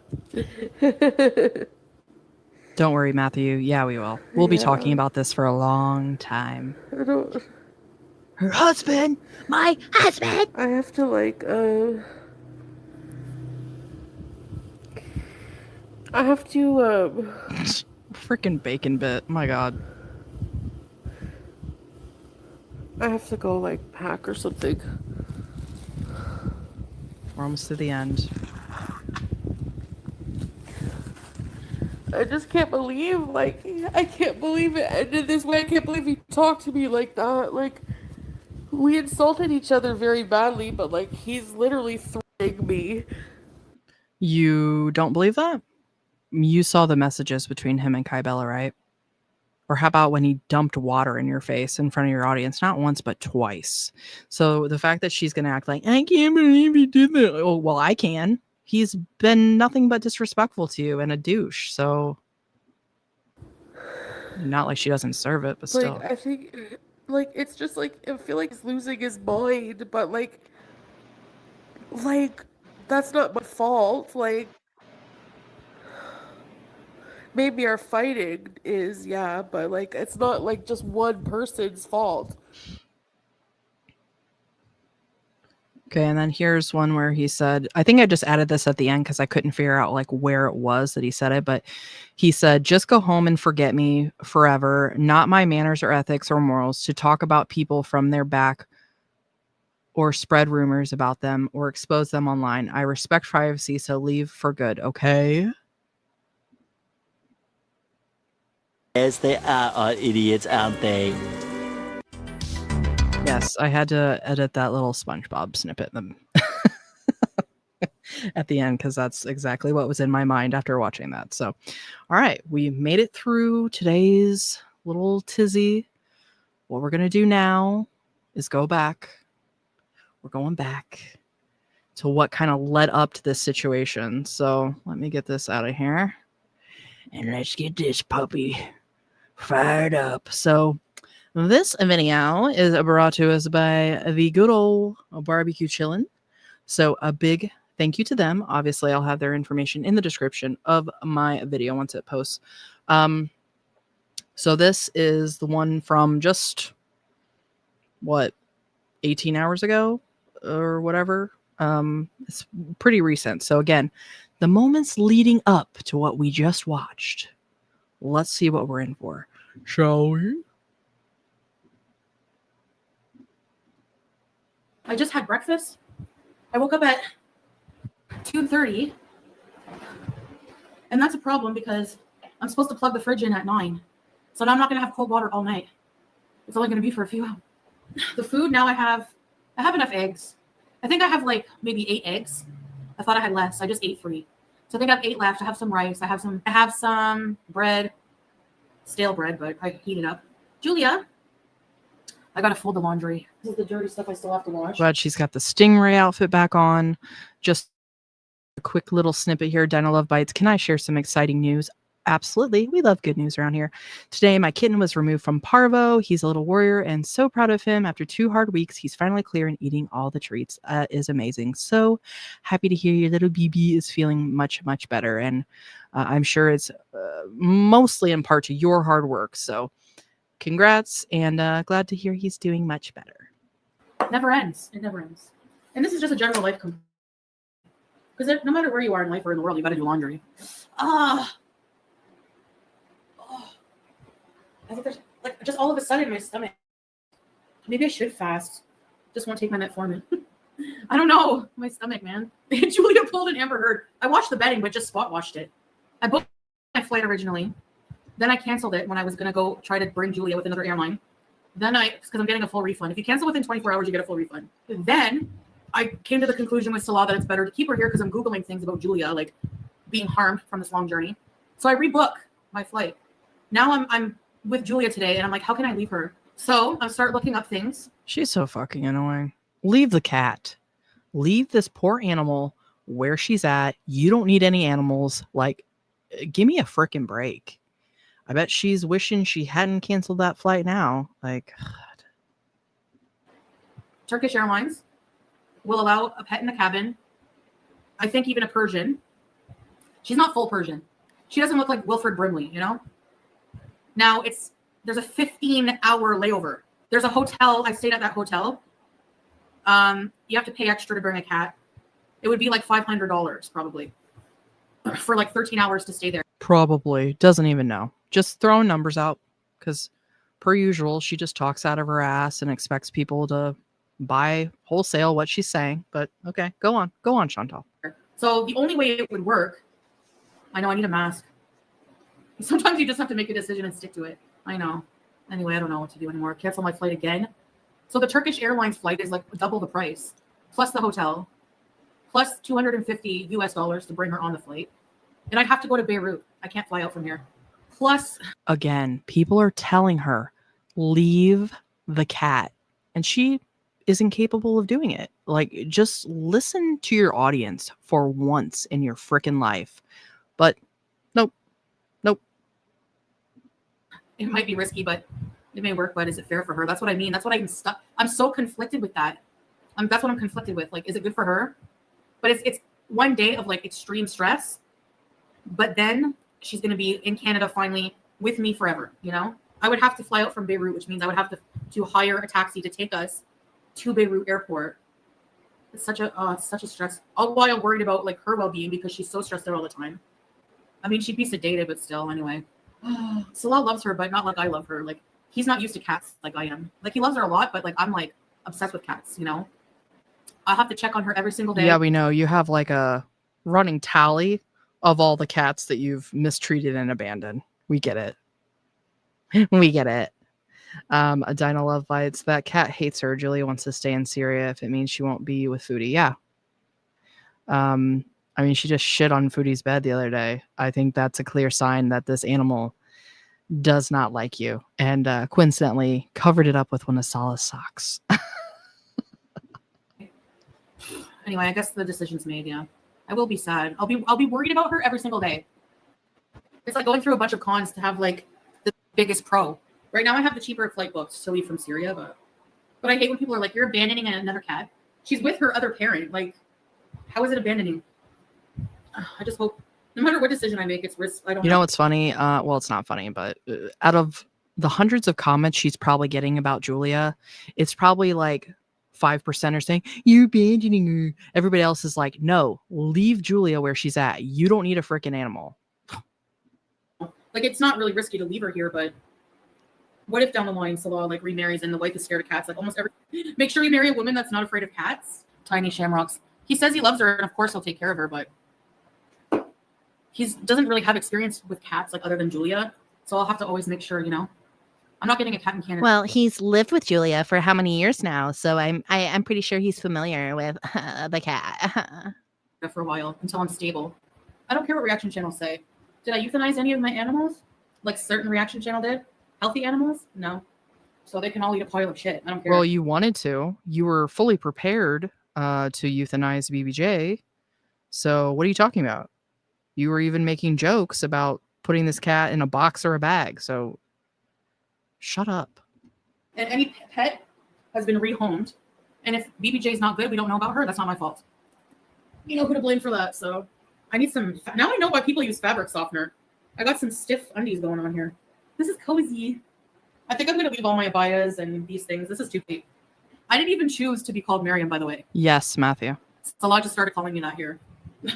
Don't worry, Matthew. Yeah, we will. We'll be talking about this for a long time. I don't... Her husband! My husband! I have to, like, I have to, Freaking bacon bit. My god. I have to go, like, pack or something. We're almost to the end. I just can't believe, like, I can't believe it ended this way. I can't believe he talked to me like that. Like, we insulted each other very badly, but, like, he's literally threatening me. You don't believe that? You saw the messages between him and Kybella, right? Or how about when he dumped water in your face in front of your audience? Not once, but twice. So the fact that she's going to act like, I can't believe he did that. Oh, well, I can. he's been nothing but disrespectful to you and a douche. So not like she doesn't deserve it, but still. Like, I think, like, it's just like, I feel like he's losing his mind, but like, that's not my fault. Like, maybe our fighting is, yeah, but like, it's not like just one person's fault. Okay, and then here's one where he said, I think I just added this at the end because I couldn't figure out like where it was that he said it, but he said, just go home and forget me forever. Not my manners or ethics or morals to talk about people from their back or spread rumors about them or expose them online. I respect privacy, so leave for good, okay? Yes, they are idiots, aren't they? Yes, I had to edit that little SpongeBob snippet at the end because that's exactly what was in my mind after watching that. So, all right, we made it through today's little tizzy. What we're going to do now is go back. We're going back to what kind of led up to this situation. So, let me get this out of here. And let's get this puppy fired up. So, this video is brought to us by the good old barbecue chillin'. So a big thank you to them. Obviously, I'll have their information in the description of my video once it posts. So this is the one from just, 18 hours ago or whatever. It's pretty recent. So again, the moments leading up to what we just watched. Let's see what we're in for. Shall we? I just had breakfast. I woke up at 2:30, and that's a problem because I'm supposed to plug the fridge in at 9. So now I'm not going to have cold water all night. It's only going to be for a few hours. The food now I have enough eggs. I think I have like maybe 8 eggs. I thought I had less. I just ate 3. So I think I have 8 left. I have some rice. I have some bread, stale bread, but I heat it up. Julia, I gotta fold the laundry. This is the dirty stuff I still have to wash. But she's got the Stingray outfit back on. Just a quick little snippet here. Dino Love Bites. Can I share some exciting news? Absolutely. We love good news around here. Today, my kitten was removed from Parvo. He's a little warrior and so proud of him. After 2 hard weeks, he's finally clear and eating all the treats. Is amazing. So happy to hear your little BB is feeling much, much better. And I'm sure it's mostly in part to your hard work. So congrats, and glad to hear he's doing much better. It never ends. It never ends. And this is just a general life because no matter where you are in life or in the world, you got to do laundry. I think there's like just all of a sudden my stomach. Maybe I should fast. Just won't take my metformin. I don't know. My stomach, man. Julia pulled an Amber Heard. I watched the betting, but just spot watched it. I booked my flight originally. Then I canceled it when I was going to go try to bring Julia with another airline. Then because I'm getting a full refund. If you cancel within 24 hours, you get a full refund. Then I came to the conclusion with Salah that it's better to keep her here because I'm Googling things about Julia, like being harmed from this long journey. So I rebook my flight. Now I'm with Julia today, and I'm like, how can I leave her? So I start looking up things. She's so fucking annoying. Leave the cat. Leave this poor animal where she's at. You don't need any animals. Like, give me a freaking break. I bet she's wishing she hadn't canceled that flight now. Like, God. Turkish Airlines will allow a pet in the cabin. I think even a Persian. She's not full Persian. She doesn't look like Wilfred Brimley, you know? Now there's a 15-hour layover. There's a hotel. I stayed at that hotel. You have to pay extra to bring a cat. It would be like $500 probably for like 13 hours to stay there. Probably. Doesn't even know. Just throwing numbers out because per usual, she just talks out of her ass and expects people to buy wholesale what she's saying. But okay, go on, Chantal. So the only way it would work, I know I need a mask. Sometimes you just have to make a decision and stick to it. I know. Anyway, I don't know what to do anymore. Cancel my flight again. So the Turkish Airlines flight is like double the price, plus the hotel, plus $250 to bring her on the flight. And I'd have to go to Beirut. I can't fly out from here. Plus, again, people are telling her, leave the cat. And she is incapable of doing it. Like, just listen to your audience for once in your freaking life. But nope. It might be risky, but it may work. But is it fair for her? That's what I mean. That's what I'm stuck. I'm so conflicted with that. That's what I'm conflicted with. Like, is it good for her? But it's one day of like extreme stress, but then she's gonna be in Canada finally with me forever. You know, I would have to fly out from Beirut, which means I would have to hire a taxi to take us to Beirut airport. It's such a stress. All while I'm worried about like her well-being because she's so stressed out all the time. I mean, she'd be sedated, but still, anyway. Salah loves her, but not like I love her. Like, he's not used to cats like I am. Like, he loves her a lot, but like I'm like obsessed with cats. You know, I have to check on her every single day. Yeah, we know you have like a running tally of all the cats that you've mistreated and abandoned. We get it. We get it. Dinah Love Bites. That cat hates her. Julia wants to stay in Syria if it means she won't be with Foodie. Yeah. I mean, she just shit on Foodie's bed the other day. I think that's a clear sign that this animal does not like you. And coincidentally covered it up with one of Salah's socks. Anyway, I guess the decision's made. Yeah, I will be sad. I'll be worried about her every single day. It's like going through a bunch of cons to have like the biggest pro. Right now, I have the cheaper flight books to leave from Syria, but I hate when people are like, "You're abandoning another cat." She's with her other parent. Like, how is it abandoning? I just hope no matter what decision I make, it's risk. I don't. You know what's funny? Well, it's not funny, but out of the hundreds of comments she's probably getting about Julia, it's probably like 5% are saying, "You're abandoning her." Everybody else is like, "No, leave Julia where she's at. You don't need a freaking animal." Like, it's not really risky to leave her here, but what if down the line Salah like remarries and the wife is scared of cats? Like, almost every make sure you marry a woman that's not afraid of cats. Tiny Shamrocks. He says he loves her, and of course he'll take care of her, but he doesn't really have experience with cats like other than Julia. So I'll have to always make sure, you know, I'm not getting a cat in Canada. Well, he's lived with Julia for how many years now? So I'm pretty sure he's familiar with the cat. For a while until I'm stable. I don't care what reaction channels say. Did I euthanize any of my animals? Like certain reaction channel did? Healthy animals? No. So they can all eat a pile of shit. I don't care. Well, you wanted to. You were fully prepared to euthanize BBJ. So what are you talking about? You were even making jokes about putting this cat in a box or a bag. So shut up. And any pet has been rehomed. And if BBJ is not good, we don't know about her. That's not my fault. You know who to blame for that. So I need some. Now I know why people use fabric softener. I got some stiff undies going on here. This is cozy. I think I'm going to leave all my abayas and these things. This is too cute. I didn't even choose to be called Miriam, by the way. Yes, Matthew. Salah just started calling me that here.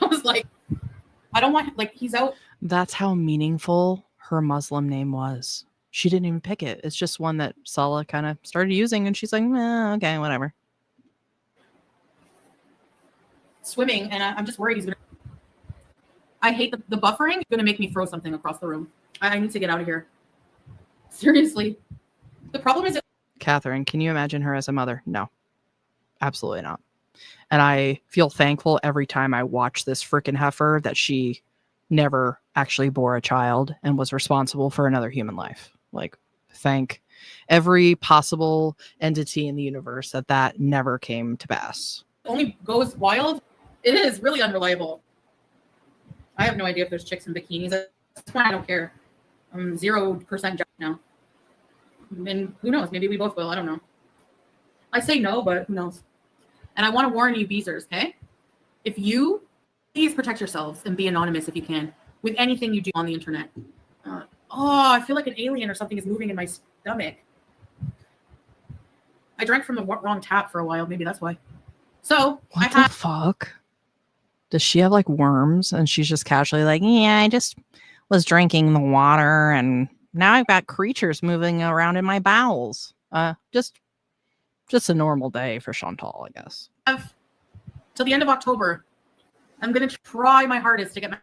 I was like, I don't want, like, he's out. That's how meaningful her Muslim name was. She didn't even pick it. It's just one that Salah kind of started using, and she's like, okay, whatever. Swimming, and I'm just worried he's going to. I hate the buffering. It's going to make me throw something across the room. I need to get out of here. Seriously. The problem is. Catherine, can you imagine her as a mother? No. Absolutely not. And I feel thankful every time I watch this freaking heifer that she never actually bore a child and was responsible for another human life. Like, thank every possible entity in the universe that never came to pass. Only goes wild. It is really unreliable. I have no idea if there's chicks in bikinis. That's why I don't care. I'm 0% now. And who knows? Maybe we both will. I don't know. I say no, but who knows? And I want to warn you, Beezers, okay? If you please protect yourselves and be anonymous if you can with anything you do on the internet. I feel like an alien or something is moving in my stomach. I drank from the wrong tap for a while. Maybe that's why. So what the fuck? Does she have like worms and she's just casually like, yeah, I just was drinking the water and now I've got creatures moving around in my bowels. Just a normal day for Chantal, I guess. Till the end of October, I'm going to try my hardest to get my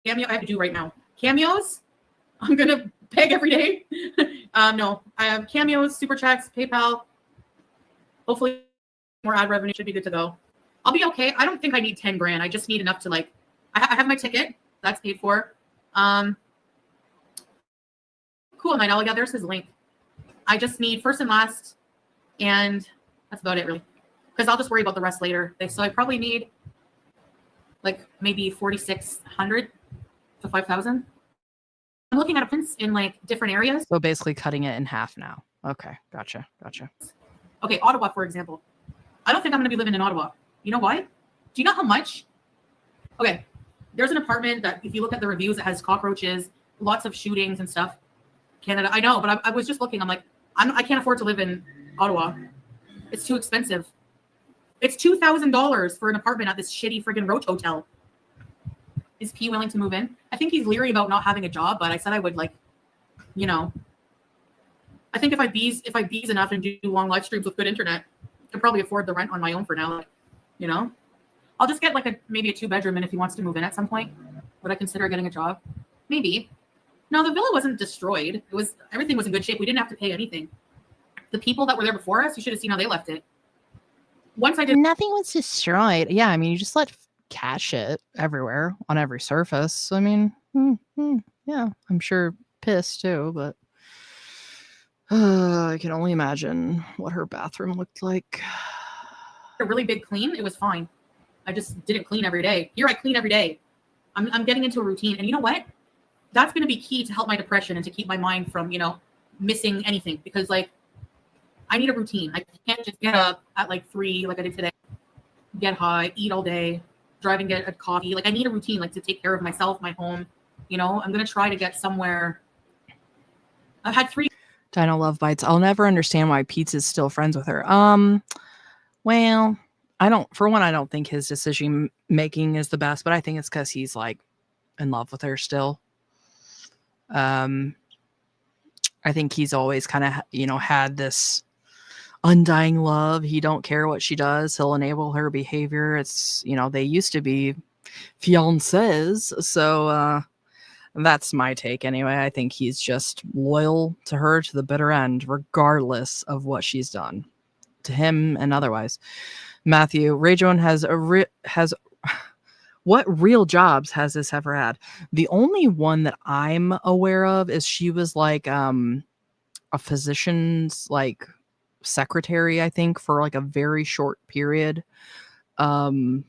cameo. I have to do right now. Cameos? I'm going to beg every day. No, I have cameos, super chats, PayPal. Hopefully more ad revenue should be good to go. I'll be okay. I don't think I need 10 grand. I just need enough to like, I have my ticket. That's paid for. Cool. Night all. Yeah, there's his link. I just need first and last and That's about it, really. Because I'll just worry about the rest later. So I probably need like maybe 4,600 to 5,000. I'm looking at a prints in like different areas. So basically cutting it in half now. Okay, gotcha. Okay, Ottawa, for example. I don't think I'm going to be living in Ottawa. You know why? Do you know how much? Okay, there's an apartment that if you look at the reviews, it has cockroaches, lots of shootings and stuff. Canada, I know, but I was just looking. I'm like, I can't afford to live in Ottawa. It's too expensive. It's $2,000 for an apartment at this shitty friggin' Roach Hotel. Is P willing to move in? I think he's leery about not having a job, but I said I would like, you know. I think if I bees enough and do long live streams with good internet, I could probably afford the rent on my own for now. Like, you know, I'll just get like maybe a 2-bedroom, and if he wants to move in at some point, would I consider getting a job? Maybe. No, the villa wasn't destroyed. Everything was in good shape. We didn't have to pay anything. The people that were there before us, you should have seen how they left it. Once I did, Nothing was destroyed. Yeah, I mean, you just let cat shit everywhere on every surface. I mean, yeah, I'm sure piss too, but I can only imagine what her bathroom looked like. a really big clean, it was fine. I just didn't clean every day. Here I clean every day. I'm getting into a routine, and you know what? That's going to be key to help my depression and to keep my mind from, you know, missing anything, because like I need a routine. I can't just get up at like 3 like I did today, get high, eat all day, drive and get a coffee. Like I need a routine, like to take care of myself, my home. You know, I'm going to try to get somewhere. I've had 3 Dino Love Bites. I'll never understand why Pete's still friends with her. Well, I don't think his decision making is the best, but I think it's because he's like in love with her still. I think he's always kind of, you know, had this undying love. He don't care what she does. He'll enable her behavior. It's, you know, they used to be fiancés. So, that's my take anyway. I think he's just loyal to her to the bitter end, regardless of what she's done to him and otherwise. Matthew, Ray Joan has what real jobs has this ever had? The only one that I'm aware of is she was like a physician's like secretary, I think, for like a very short period. And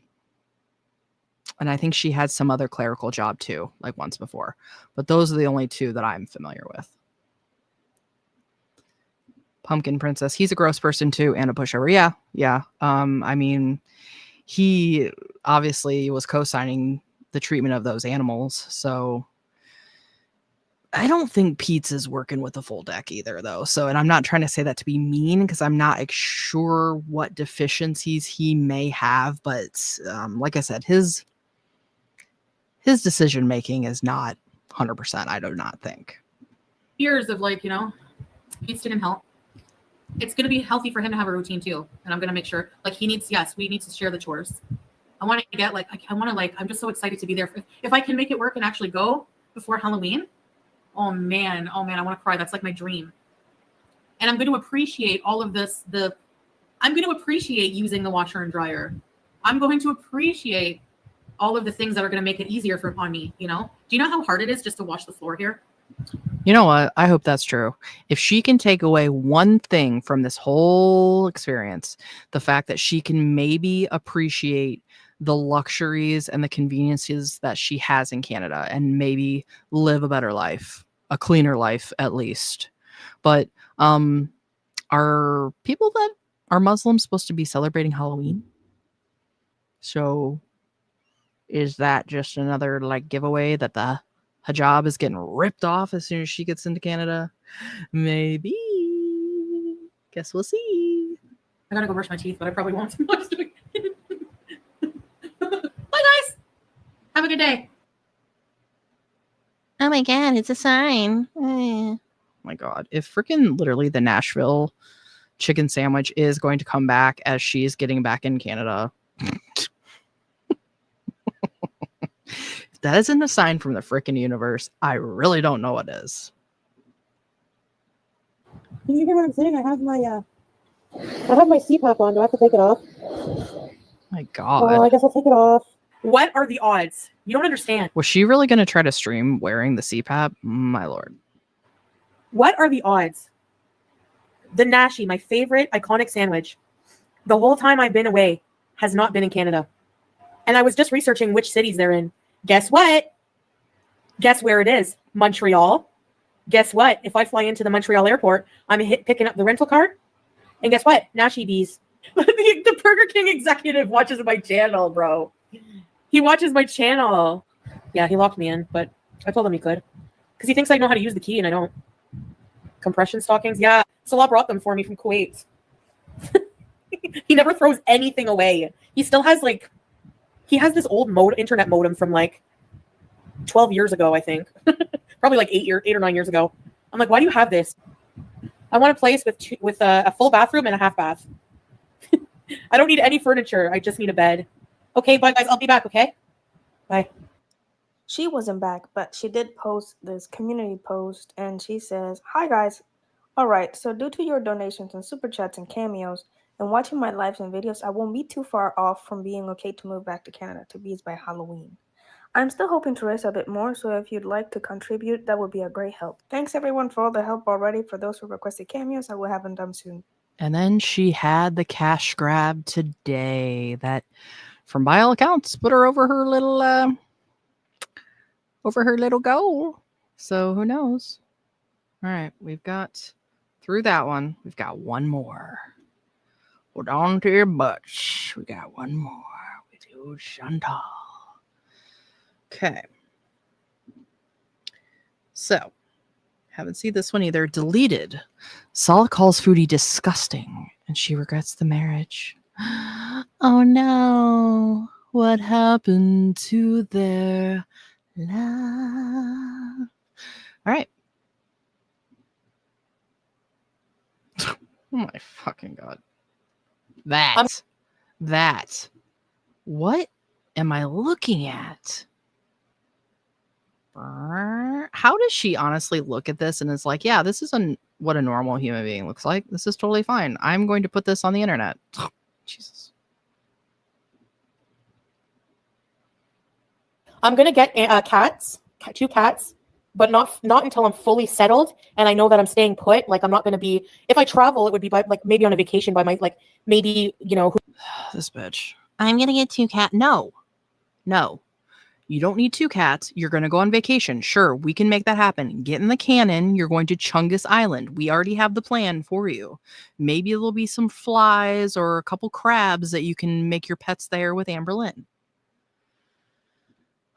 I think she had some other clerical job too, like once before. But those are the only 2 that I'm familiar with. Pumpkin Princess, he's a gross person too, and a pushover. Yeah. I mean, he obviously was co-signing the treatment of those animals, so I don't think Pete's is working with a full deck either, though. So, and I'm not trying to say that to be mean, because I'm not sure what deficiencies he may have, but like I said, his decision making is not 100%. I do not think. years of like, you know, Pete's didn't help. It's going to be healthy for him to have a routine too. And I'm going to make sure, like, we need to share the chores. I want to get, like, I'm just so excited to be there. If I can make it work and actually go before Halloween, oh man, I want to cry. That's like my dream. And I'm going to appreciate all of this. I'm going to appreciate using the washer and dryer. I'm going to appreciate all of the things that are going to make it easier on me, you know? Do you know how hard it is just to wash the floor here? You know what? I hope that's true. If she can take away one thing from this whole experience, the fact that she can maybe appreciate the luxuries and the conveniences that she has in Canada and maybe live a better life, a cleaner life at least. But are people that are Muslims supposed to be celebrating Halloween? So is that just another like giveaway that the hijab is getting ripped off as soon as she gets into Canada? Maybe. Guess we'll see. I gotta go brush my teeth, but I probably won't. Bye, guys. Have a good day. Oh my god, it's a sign. My God, if freaking literally the Nashville chicken sandwich is going to come back as she's getting back in Canada, if that isn't a sign from the freaking universe, I really don't know what is. Can you hear what I'm saying? I have my CPAP on. Do I have to take it off? My God. Oh, I guess I'll take it off. What are the odds? You don't understand. Was she really going to try to stream wearing the CPAP? My Lord. What are the odds? The Nashi, my favorite iconic sandwich, The whole time I've been away has not been in Canada. And I was just researching which cities they're in. Guess what? Guess where it is? Montreal. Guess what? If I fly into the Montreal airport, I'm picking up the rental car. And guess what? Nashi bees. The Burger King executive watches my channel, bro. He watches my channel. Yeah, he locked me in, but I told him he could. Because he thinks I know how to use the key and I don't. Compression stockings? Yeah. Salah brought them for me from Kuwait. He never throws anything away. He still has he has this old internet modem from 12 years ago, I think. Probably 8 or 9 years ago. I'm like, why do you have this? I want a place with a full bathroom and a half bath. I don't need any furniture. I just need a bed. Okay, bye guys. I'll be back, okay? Bye. She wasn't back, but she did post this community post, and she says, "Hi guys. All right, so due to your donations and super chats and cameos and watching my lives and videos, I won't be too far off from being okay to move back to Canada to be by Halloween. I'm still hoping to raise a bit more, so if you'd like to contribute, that would be a great help. Thanks everyone for all the help already. For those who requested cameos, I will have them done soon." And then she had the cash grab today that, from by all accounts, put her over her little goal. So who knows? All right, we've got through that one. We've got one more. Hold on to your butts. We got one more with you, Chantal. Okay. So, haven't seen this one either. Deleted. Saul calls Foodie disgusting, and she regrets the marriage. Oh no. What happened to their love? All right. Oh my fucking God. That. What am I looking at? How does she honestly look at this and is like, yeah, this is what a normal human being looks like. This is totally fine. I'm going to put this on the internet. Jesus. I'm gonna get cats, 2 cats, but not until I'm fully settled and I know that I'm staying put. I'm not gonna be. If I travel, it would be by maybe on a vacation by my maybe This bitch. I'm gonna get 2 cats. No. You don't need 2 cats. You're going to go on vacation. Sure, we can make that happen. Get in the cannon. You're going to Chungus Island. We already have the plan for you. Maybe there'll be some flies or a couple crabs that you can make your pets there with Amber Lynn.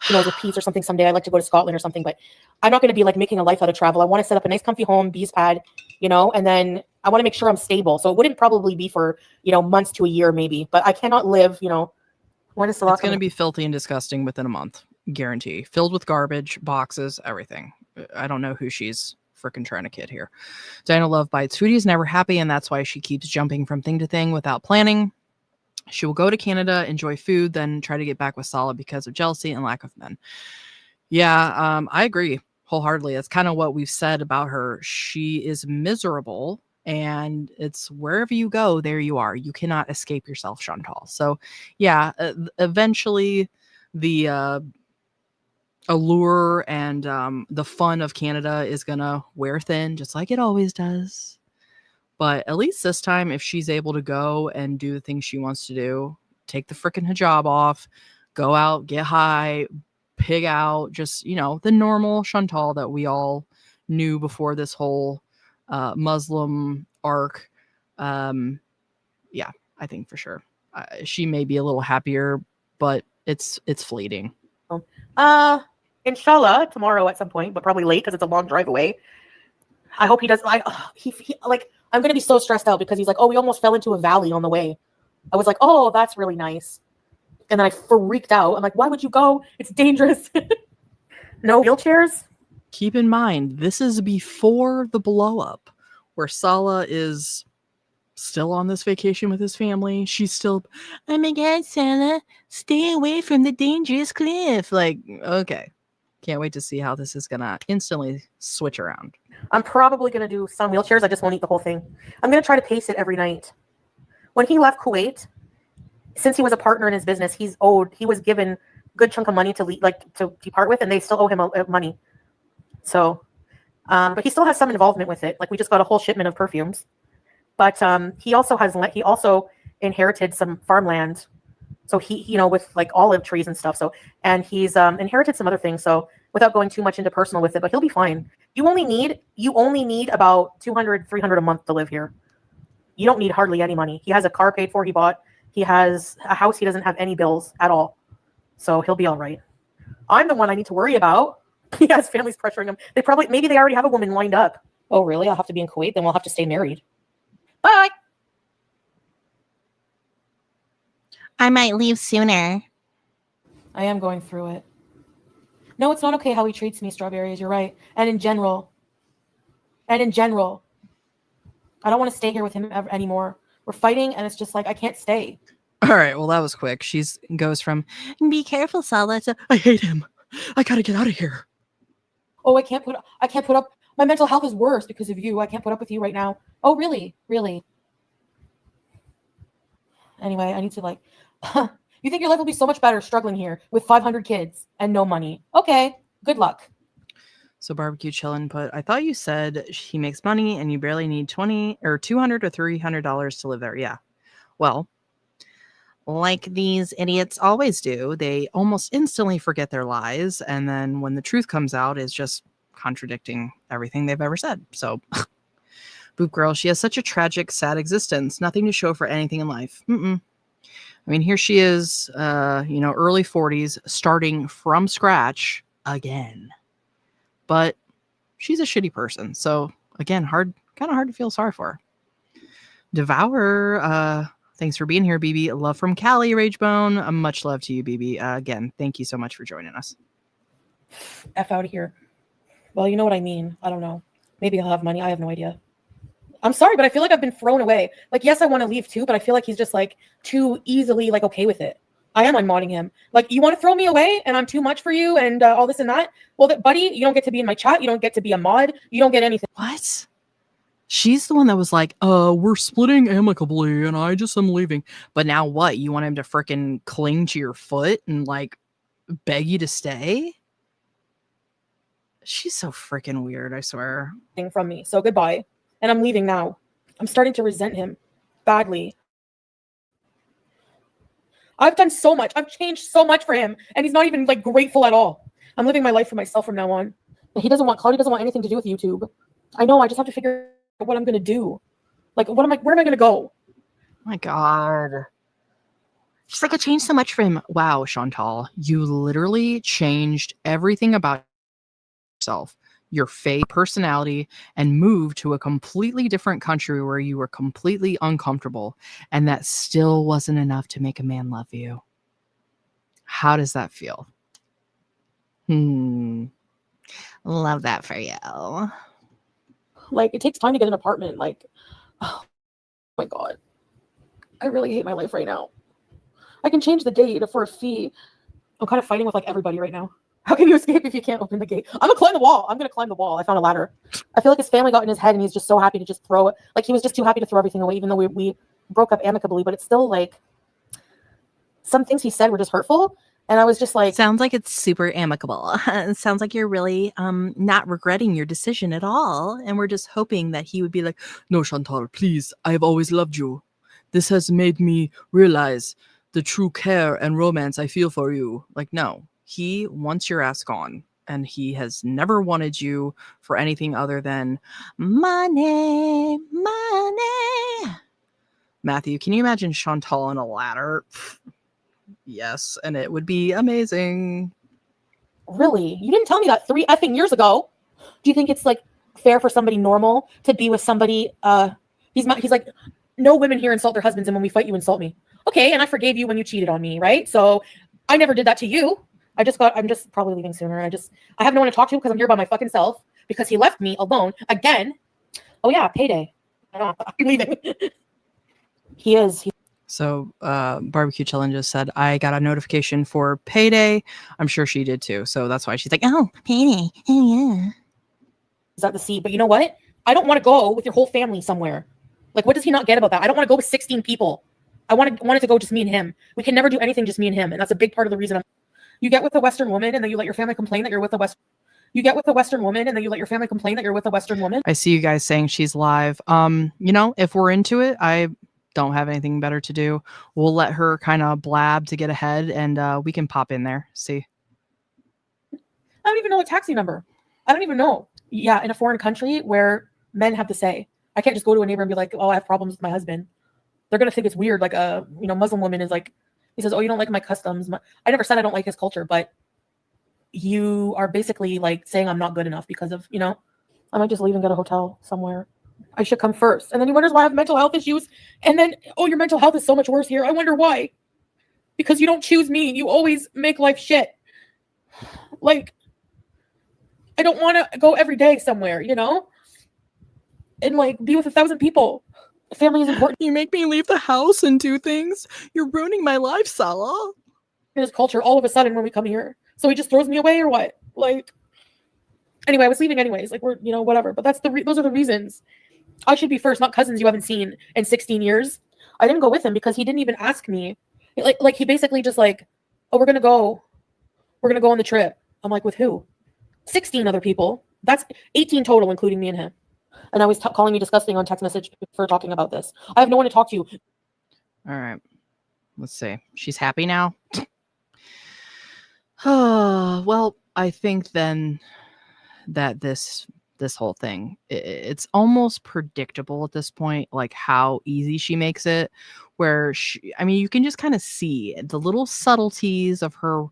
with peace or something someday. I'd like to go to Scotland or something, but I'm not going to be making a life out of travel. I want to set up a nice comfy home, bees pad, and then I want to make sure I'm stable. So it wouldn't probably be for, months to a year maybe, but I cannot live, when is the It's going to be filthy and disgusting within a month. Guarantee. Filled with garbage, boxes, everything. I don't know who she's freaking trying to kid here. Diana Love Bites. Foodie is never happy, and that's why she keeps jumping from thing to thing without planning. She will go to Canada, enjoy food, then try to get back with Sala because of jealousy and lack of men. Yeah, I agree wholeheartedly. That's kind of what we've said about her. She is miserable, and it's wherever you go, there you are. You cannot escape yourself, Chantal. So, yeah, eventually the allure and the fun of Canada is going to wear thin, just like it always does. But at least this time, if she's able to go and do the things she wants to do, take the freaking hijab off, go out, get high, pig out, just, the normal Chantal that we all knew before this whole Muslim arc. Yeah, I think for sure. She may be a little happier, but it's fleeting. Inshallah, tomorrow at some point, but probably late because it's a long drive away. I hope he does. I'm going to be so stressed out because he's like, oh, we almost fell into a valley on the way. I was like, oh, that's really nice. And then I freaked out. I'm like, why would you go? It's dangerous. No wheelchairs? Keep in mind, this is before the blow up where Sala is still on this vacation with his family. She's still, oh my God, Sala, stay away from the dangerous cliff. Okay. Can't wait to see how this is going to instantly switch around. I'm probably going to do some wheelchairs. I just won't eat the whole thing. I'm going to try to pace it every night. When he left Kuwait, since he was a partner in his business, he was given a good chunk of money to depart with, and they still owe him money. So, but he still has some involvement with it. We just got a whole shipment of perfumes. But he also inherited some farmland. So he, you know, with like olive trees and stuff. So, and he's inherited some other things. So without going too much into personal with it, but he'll be fine. You only need about 200, 300 a month to live here. You don't need hardly any money. He has a car paid for, he bought. He has a house, he doesn't have any bills at all. So he'll be all right. I'm the one I need to worry about. He has families pressuring him. Maybe they already have a woman lined up. Oh, really? I'll have to be in Kuwait? Then we'll have to stay married. Bye. I might leave sooner. I am going through it. No, it's not okay how he treats me, Strawberries. You're right. And in general, I don't want to stay here with him anymore. We're fighting, and it's just like I can't stay. All right, well, that was quick. She's goes from Be careful, Sala, to I hate him. I gotta get out of here. Oh, I can't put up. My mental health is worse because of you. I can't put up with you right now. Oh, really? Really? Anyway, I need to like. You think your life will be so much better struggling here with 500 kids and no money? Okay, good luck. So barbecue chillin' put, I thought you said he makes money and you barely need $200 or $300 to live there. Yeah. Well, like these idiots always do, they almost instantly forget their lies. And then when the truth comes out, is just contradicting everything they've ever said. So Boop Girl, she has such a tragic, sad existence. Nothing to show for anything in life. I mean, here she is, early 40s, starting from scratch again. But she's a shitty person. So again, kind of hard to feel sorry for her. Devour, thanks for being here, BB. Love from Cali, Ragebone. Much love to you, BB. Again, thank you so much for joining us. F out of here. Well, you know what I mean. I don't know. Maybe he'll have money. I have no idea. I'm sorry, but I feel like I've been thrown away. Like, yes, I want to leave too, but I feel like he's just like too easily like okay with it. I am unmodding him. Like, you want to throw me away and I'm too much for you and all this and that? Well, buddy, you don't get to be in my chat. You don't get to be a mod. You don't get anything. What? She's the one that was like, we're splitting amicably and I just am leaving. But now what? You want him to frickin' cling to your foot and like beg you to stay? She's so freaking weird, I swear. From me. So goodbye. And I'm leaving now. I'm starting to resent him badly. I've done so much. I've changed so much for him. And he's not even like grateful at all. I'm living my life for myself from now on. He doesn't want anything to do with YouTube. I know. I just have to figure out what I'm going to do. Like, where am I going to go? My God. She's like, I changed so much for him. Wow, Chantal, you literally changed everything about yourself, your fake personality, and moved to a completely different country where you were completely uncomfortable. And that still wasn't enough to make a man love you. How does that feel? love that for you. Like, it takes time to get an apartment. Like, oh my God. I really hate my life right now. I can change the date for a fee. I'm kind of fighting with like everybody right now. How can you escape if you can't open the gate? I'm gonna climb the wall. I found a ladder. I feel like his family got in his head and he's just so happy to just throw it. Like, he was just too happy to throw everything away, even though we broke up amicably. But it's still like, some things he said were just hurtful. And I was just like, sounds like it's super amicable. It sounds like you're really not regretting your decision at all. And we're just hoping that he would be like, no, Chantal, please. I've always loved you. This has made me realize the true care and romance I feel for you. Like, no, he wants your ass gone. And he has never wanted you for anything other than money. Matthew, can you imagine Chantal on a ladder? Yes, and it would be amazing. Really? You didn't tell me that 3 effing years ago. Do you think it's like fair for somebody normal to be with somebody? He's like, no women here insult their husbands, and when we fight, you insult me. Okay, and I forgave you when you cheated on me, right? So I never did that to you. I'm just probably leaving sooner. I have no one to talk to because I'm here by my fucking self because he left me alone again. Oh yeah, payday. I'm leaving. He is. So Barbecue Challenges said, I got a notification for payday. I'm sure she did too. So that's why she's like, oh, payday. Oh, yeah. Is that the seed? But you know what? I don't want to go with your whole family somewhere. Like, what does he not get about that? I don't want to go with 16 people. I wanted to go just me and him. We can never do anything just me and him. And that's a big part of the reason you get with a Western woman and then you let your family complain that you're with a Western. You get with a Western woman and then you let your family complain that you're with a Western woman. I see you guys saying she's live. If we're into it, don't have anything better to do. We'll let her kind of blab to get ahead, and we can pop in there. See. I don't even know a taxi number. I don't even know. Yeah, in a foreign country where men have to say, I can't just go to a neighbor and be like, oh, I have problems with my husband. They're gonna think it's weird. Like a Muslim woman is like, he says, oh, you don't like my customs. I never said I don't like his culture, but you are basically like saying I'm not good enough because of, I might just leave and get a hotel somewhere. I should come first. And then he wonders why I have mental health issues. And then, oh, your mental health is so much worse here. I wonder why. Because you don't choose me. You always make life shit. Like, I don't want to go every day somewhere, and like be with 1,000 people. Family is important. You make me leave the house and do things. You're ruining my life, Salah. In his culture, all of a sudden when we come here. So he just throws me away or what? Like, anyway, I was leaving anyways. Like, we're, whatever. But those are the reasons. I should be first, not cousins you haven't seen in 16 years. I didn't go with him because he didn't even ask me. Like he basically just like, oh, we're going to go on the trip. I'm like, with who? 16 other people. That's 18 total, including me and him. And now he's calling me disgusting on text message for talking about this. I have no one to talk to. All right. Let's see. She's happy now. Oh, well, I think then that this whole thing, it's almost predictable at this point, like how easy she makes it, where you can just kind of see the little subtleties of her.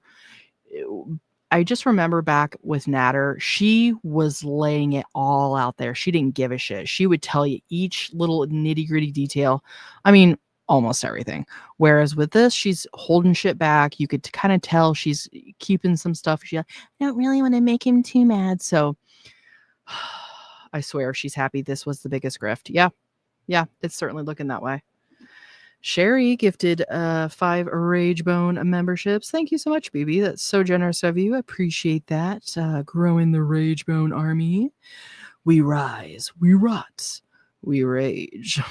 I just remember back with Natter, she was laying it all out there. She didn't give a shit. She would tell you each little nitty gritty detail. Almost everything. Whereas with this, she's holding shit back. You could kind of tell she's keeping some stuff. She's like, I don't really want to make him too mad. So I swear she's happy this was the biggest grift. Yeah, it's certainly looking that way. Sherry gifted 5 Rage Bone memberships. Thank you so much, BB. That's so generous of you. I appreciate that. Growing the Rage Bone army. We rise, we rot, we rage.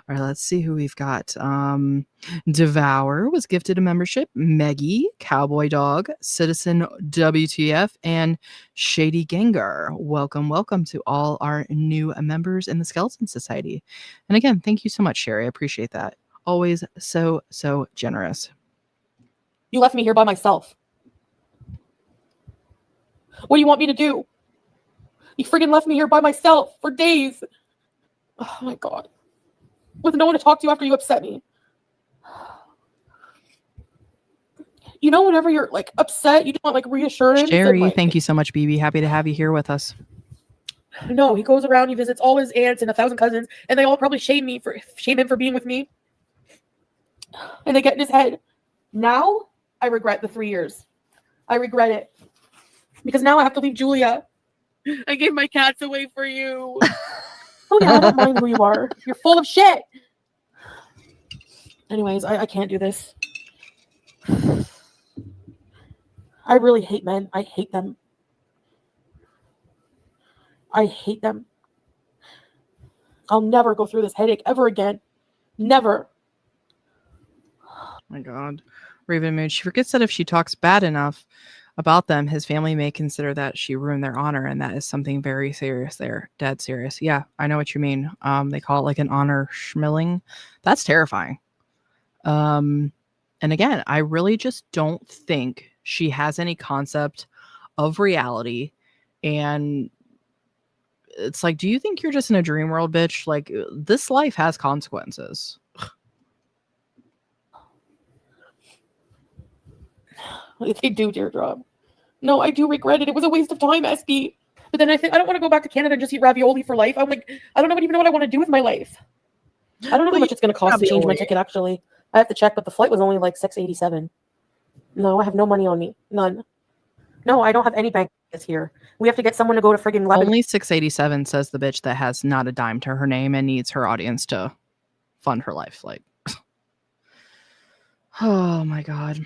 All right, let's see who we've got. Devour was gifted a membership. Meggie, Cowboy Dog, Citizen WTF, and Shady Gengar. Welcome to all our new members in the Skeleton Society. And again, thank you so much, Sherry. I appreciate that. Always so generous. You left me here by myself. What do you want me to do? You friggin' left me here by myself for days. Oh my God. With no one to talk to after you upset me. Whenever you're like upset, you just want like reassurance. Sherry, thank you so much, BB. Happy to have you here with us. No, he goes around, he visits all his aunts and 1,000 cousins, and they all probably shame him for being with me. And they get in his head. Now, I regret the 3 years. I regret it. Because now I have to leave Julia. I gave my cats away for you. Oh yeah, I don't mind who you are. You're full of shit. Anyways, I can't do this. I really hate men. I hate them. I hate them. I'll never go through this headache ever again. Never. Oh my God. Raven Moon. She forgets that if she talks bad enough about them, his family may consider that she ruined their honor, and that is something very serious there. Dead serious. Yeah, I know what you mean. They call it like an honor schmilling. That's terrifying. And again, I really just don't think she has any concept of reality. And it's like, do you think you're just in a dream world, bitch? Like, this life has consequences. They do, Deirdre. No, I do regret it. It was a waste of time, SB. But then I think I don't want to go back to Canada and just eat ravioli for life. I'm like, I don't even know what I want to do with my life. I don't know how much it's going to cost to change my ticket, actually. I have to check, but the flight was only like $6.87. No, I have no money on me. None. No, I don't have any bank tickets here. We have to get someone to go to friggin' Lebanon. Only $6.87, says the bitch that has not a dime to her name and needs her audience to fund her life. Like, oh my God.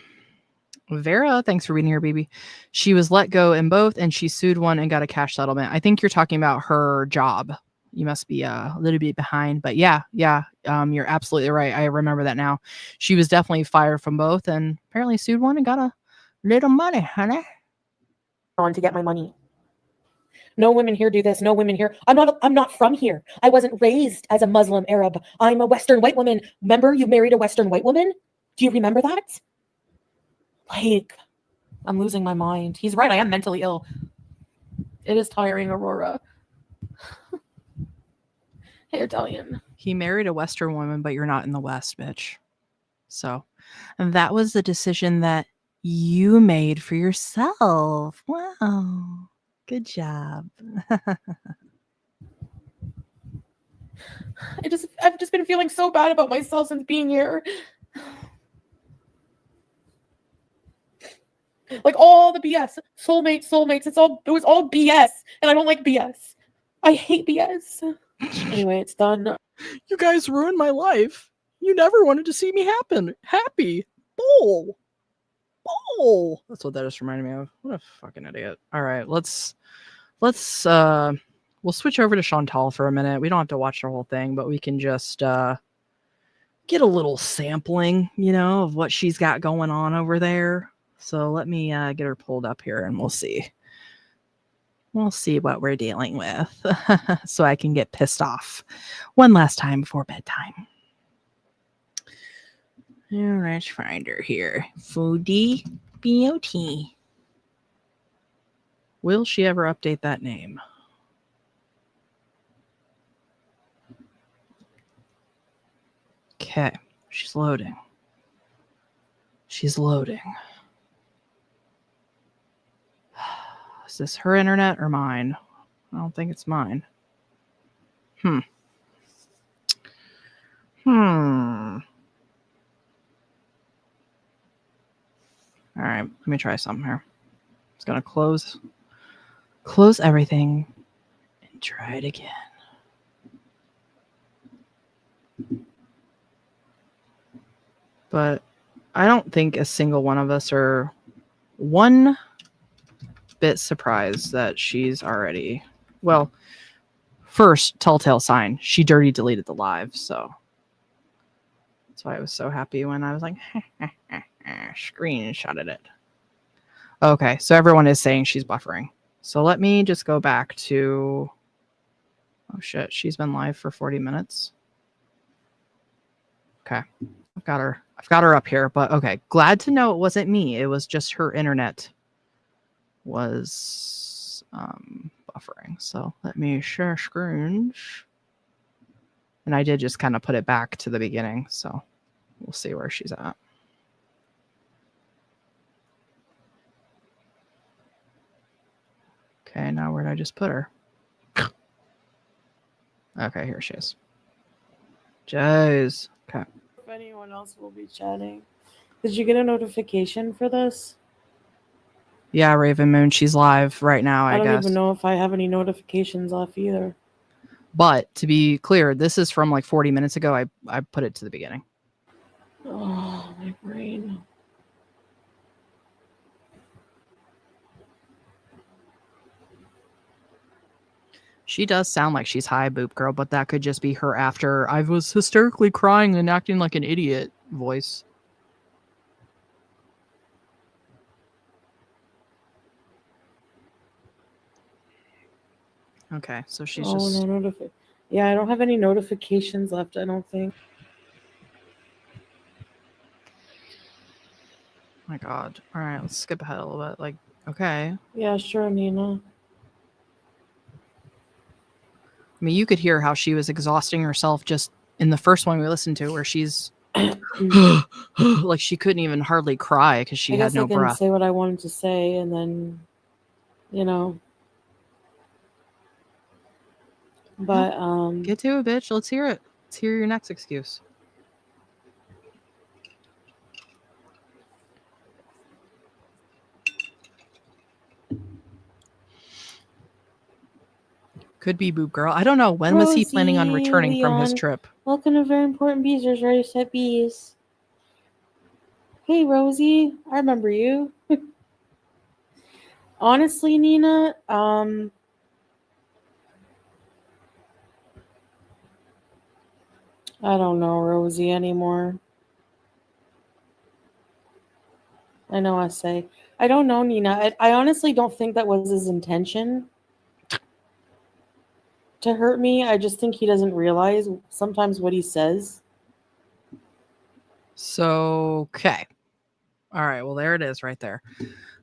Vera, thanks for reading here, baby. She was let go in both, and she sued one and got a cash settlement. I think you're talking about her job. You must be a little bit behind, but yeah. You're absolutely right. I remember that now. She was definitely fired from both, and apparently sued one and got a little money, honey. On to get my money. No women here do this. No women here. I'm not from here. I wasn't raised as a Muslim Arab. I'm a Western white woman. Remember, you married a Western white woman? Do you remember that? Like, I'm losing my mind. He's right. I am mentally ill. It is tiring, Aurora. Hey, Italian. He married a Western woman, but you're not in the West, bitch. So, and that was the decision that you made for yourself. Wow. Good job. I've just been feeling so bad about myself since being here. Like all the BS, soulmates. It was all BS, and I don't like BS. I hate BS. Anyway, it's done. You guys ruined my life. You never wanted to see me happy. Bull. That's what that just reminded me of. What a fucking idiot. All right, we'll switch over to Chantal for a minute. We don't have to watch the whole thing, but we can just get a little sampling, of what she's got going on over there. So let me get her pulled up here and we'll see. We'll see what we're dealing with so I can get pissed off one last time before bedtime. All right, let's find her here. Foodie BOT. Will she ever update that name? Okay, she's loading. Is this her internet or mine? I don't think it's mine. All right, let me try something here. It's gonna close everything and try it again. But I don't think a single one of us are one bit surprised that she's already, well, first telltale sign, she dirty deleted the live, so that's why I was so happy when I was like, screenshotted it. Okay, so everyone is saying she's buffering. So let me just go back to, oh shit, she's been live for 40 minutes. Okay, I've got her up here, but okay, glad to know it wasn't me. It was just her internet was buffering. So let me share screen. And I did just kind of put it back to the beginning, so we'll see where she's at. Okay, now where did I just put her? Okay, here she is. Jeez. Okay. If anyone else will be chatting. Did you get a notification for this? Yeah, Raven Moon, she's live right now, I guess. I don't even know if I have any notifications off either. But to be clear, this is from like 40 minutes ago. I put it to the beginning. Oh, my brain. She does sound like she's high, Boop Girl, but that could just be her after I was hysterically crying and acting like an idiot voice. Okay, so she's just... No yeah, I don't have any notifications left, I don't think. My God. All right, let's skip ahead a little bit. Like, okay. Yeah, sure, Nina. I mean, you could hear how she was exhausting herself just in the first one we listened to, where she's like she couldn't even hardly cry because she had no breath. I guess I say what I wanted to say, and then, But get to it, bitch. Let's hear it. Let's hear your next excuse. Could be Boob Girl. I don't know. When was he planning on returning from his trip? Welcome to Very Important Bees. There's Ready Set Bees. Hey, Rosie. I remember you. Honestly, Nina, I don't know Rosie anymore. I know I say. I don't know, Nina. I honestly don't think that was his intention. to hurt me. I just think he doesn't realize sometimes what he says. So, okay. All right. Well, there it is right there.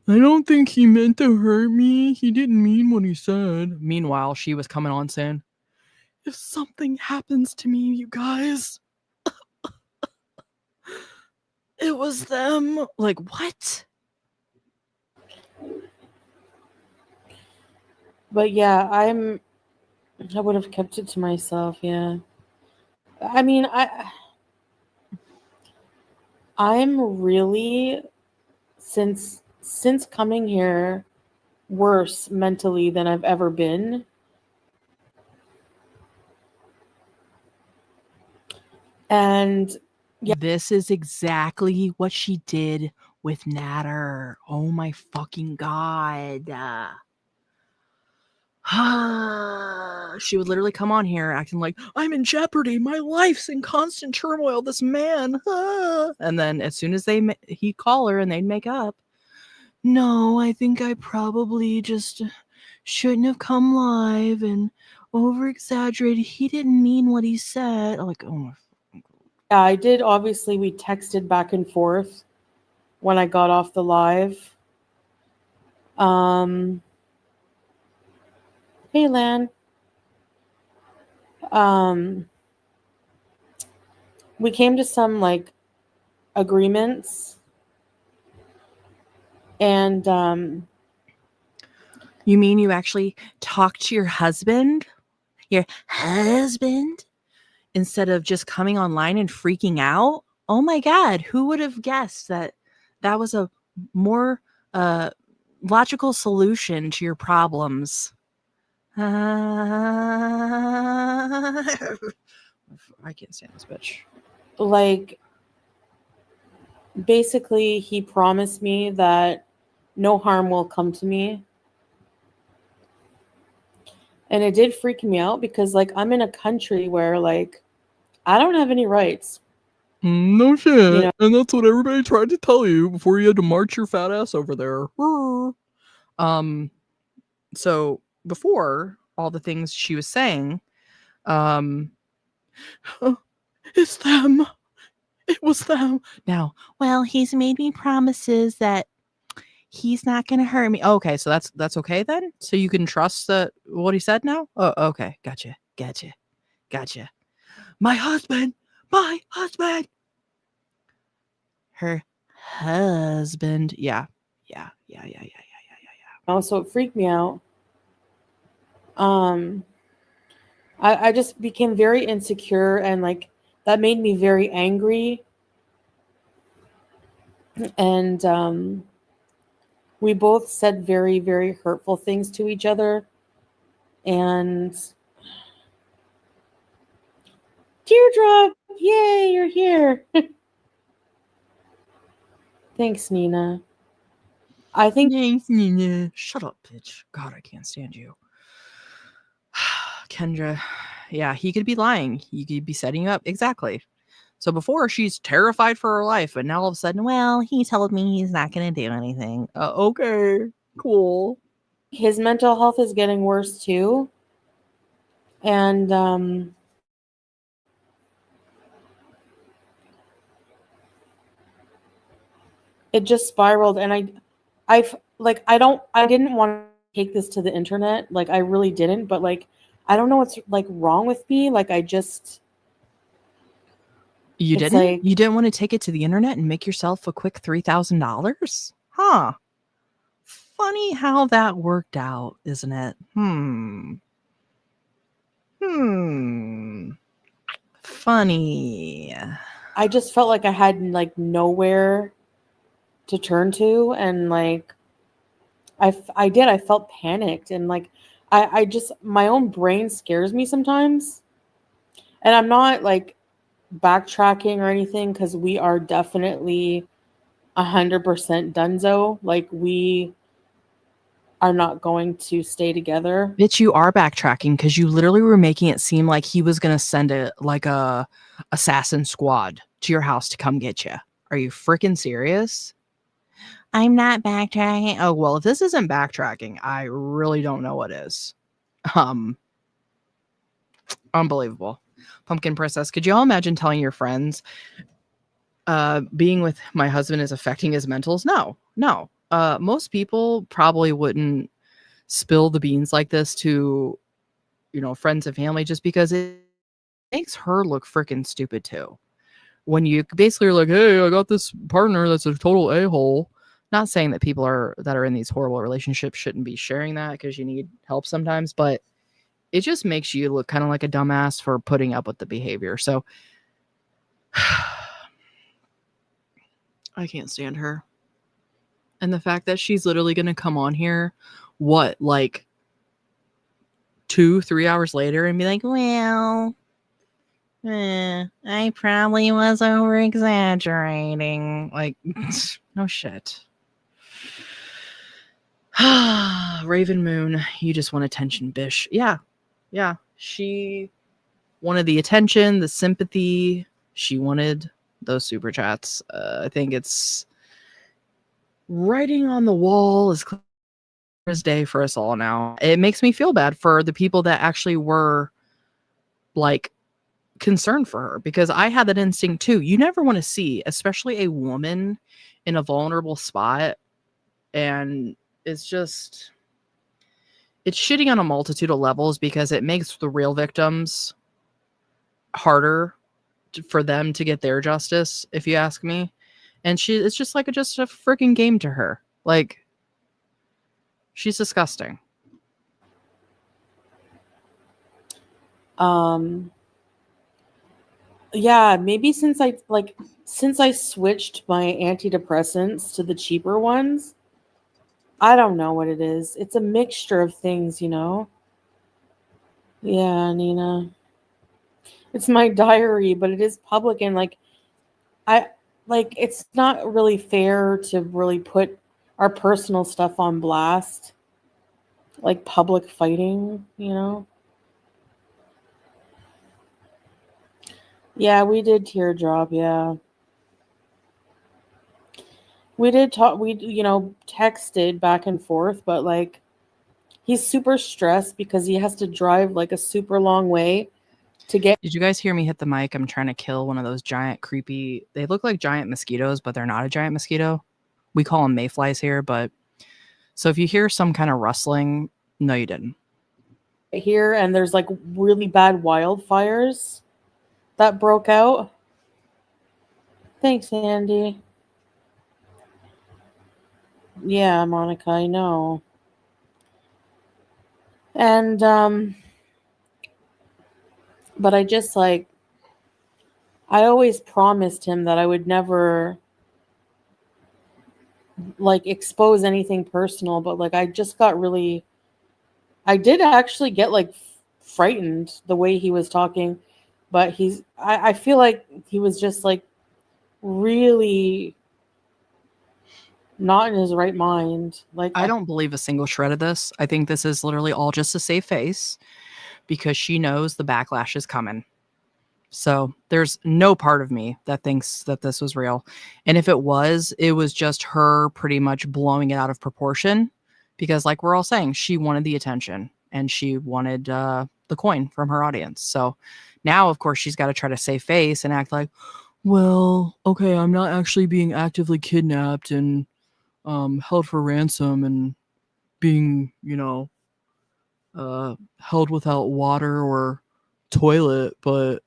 I don't think he meant to hurt me. He didn't mean what he said. Meanwhile, she was coming on saying, if something happens to me, you guys, it was them. Like, what? But yeah, I would have kept it to myself, yeah. I mean, I'm really since coming here worse mentally than I've ever been. And yeah, This is exactly what she did with Natter. Oh my fucking God. She would literally come on here acting like, I'm in jeopardy. My life's in constant turmoil. This man. And then as soon as he'd call her and they'd make up, no, I think I probably just shouldn't have come live and over exaggerated. He didn't mean what he said. Like, oh my. yeah, I did. Obviously, we texted back and forth when I got off the live. Hey, Lan. We came to some like agreements, and You mean you actually talked to your husband? Your husband? Instead of just coming online and freaking out? Oh my God, who would have guessed that that was a more logical solution to your problems? I can't stand this bitch. like basically he promised me that no harm will come to me. And it did freak me out because like I'm in a country where like I don't have any rights. No shit. You know? And that's what everybody tried to tell you before you had to march your fat ass over there. So before all the things she was saying, it's them. It was them. Now, well, he's made me promises that he's not going to hurt me. Okay, so that's okay then. So you can trust what he said now. Oh, okay, gotcha. My husband, her husband. Yeah. So it freaked me out. I just became very insecure, and like that made me very angry. And we both said very, very hurtful things to each other. And Teardrop, yay, you're here. Thanks, Nina. I think Thanks, Nina. Shut up, bitch. God, I can't stand you. Kendra, yeah, he could be lying. He could be setting you up. Exactly. So before she's terrified for her life, but now all of a sudden, well, he told me he's not going to do anything. Okay, cool. his mental health is getting worse too. And it just spiraled. And I didn't want to take this to the internet. Like I really didn't, but like, I don't know what's like wrong with me. Like I just, You it's didn't? like- You didn't want to take it to the internet and make yourself a quick $3,000? Huh. Funny how that worked out, isn't it? Funny. I just felt like I had like nowhere to turn to. And like, I felt panicked. And like, I just, my own brain scares me sometimes. And I'm not like backtracking or anything, because we are definitely 100% donezo. Like we are not going to stay together. Bitch, you are backtracking because you literally were making it seem like he was gonna send a assassin squad to your house to come get you. Are you freaking serious? I'm not backtracking. Oh well, if this isn't backtracking, I really don't know what is. Unbelievable. Pumpkin Princess, could you all imagine telling your friends being with my husband is affecting his mentals? No. Most people probably wouldn't spill the beans like this to, friends and family, just because it makes her look freaking stupid too. When you basically are like, hey, I got this partner that's a total a-hole. Not saying that people that are in these horrible relationships shouldn't be sharing that because you need help sometimes, but it just makes you look kind of like a dumbass for putting up with the behavior. So I can't stand her. And the fact that she's literally going to come on here, like 2-3 hours later and be like, well, I probably was over exaggerating. Like, no shit. Raven Moon, you just want attention, bish. Yeah. She wanted the attention, the sympathy. She wanted those super chats. I think it's writing on the wall is clear as day for us all now. It makes me feel bad for the people that actually were like concerned for her, because I had that instinct too. You never want to see, especially a woman in a vulnerable spot. And it's shitting on a multitude of levels, because it makes the real victims harder for them to get their justice, if you ask me. And it's just like just a freaking game to her. Like, she's disgusting. Yeah, maybe since I switched my antidepressants to the cheaper ones, I don't know what it is. It's a mixture of things, Yeah, Nina. It's my diary, but it is public, and it's not really fair to really put our personal stuff on blast. Like public fighting, Yeah, we did teardrop, yeah. We did talk, we, texted back and forth, but like, he's super stressed because he has to drive like a super long way to get. Did you guys hear me hit the mic? I'm trying to kill one of those giant, creepy, they look like giant mosquitoes, but they're not a giant mosquito. We call them mayflies here, but so if you hear some kind of rustling, no, you didn't. Here, and there's like really bad wildfires that broke out. Thanks, Andy. Yeah, Monica, I know. And but I just I always promised him that I would never expose anything personal, but I just got really, I did actually get frightened the way he was talking, but I feel like he was just really not in his right mind. I don't believe a single shred of this. I think this is literally all just a save face, because she knows the backlash is coming. So there's no part of me that thinks that this was real. And if it was just her pretty much blowing it out of proportion, because like we're all saying, she wanted the attention and she wanted the coin from her audience. So now, of course, she's got to try to save face and act like, well, okay, I'm not actually being actively kidnapped and held for ransom and being, held without water or toilet, but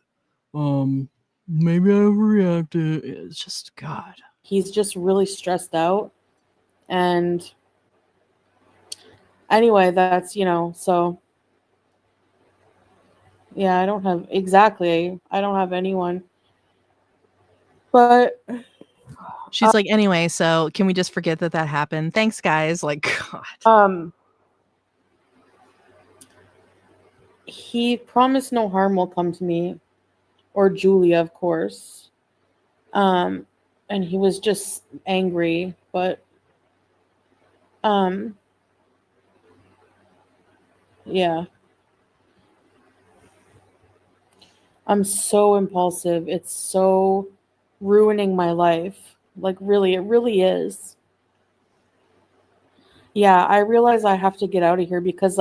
maybe I overreacted. It's just, God. He's just really stressed out. And anyway, that's, so yeah, I don't have anyone. But she's like, anyway, so can we just forget that happened? Thanks, guys. Like, God. He promised no harm will come to me or Julia, of course. And he was just angry, but yeah. I'm so impulsive. It's so ruining my life. Really, it really is. Yeah, I realize I have to get out of here because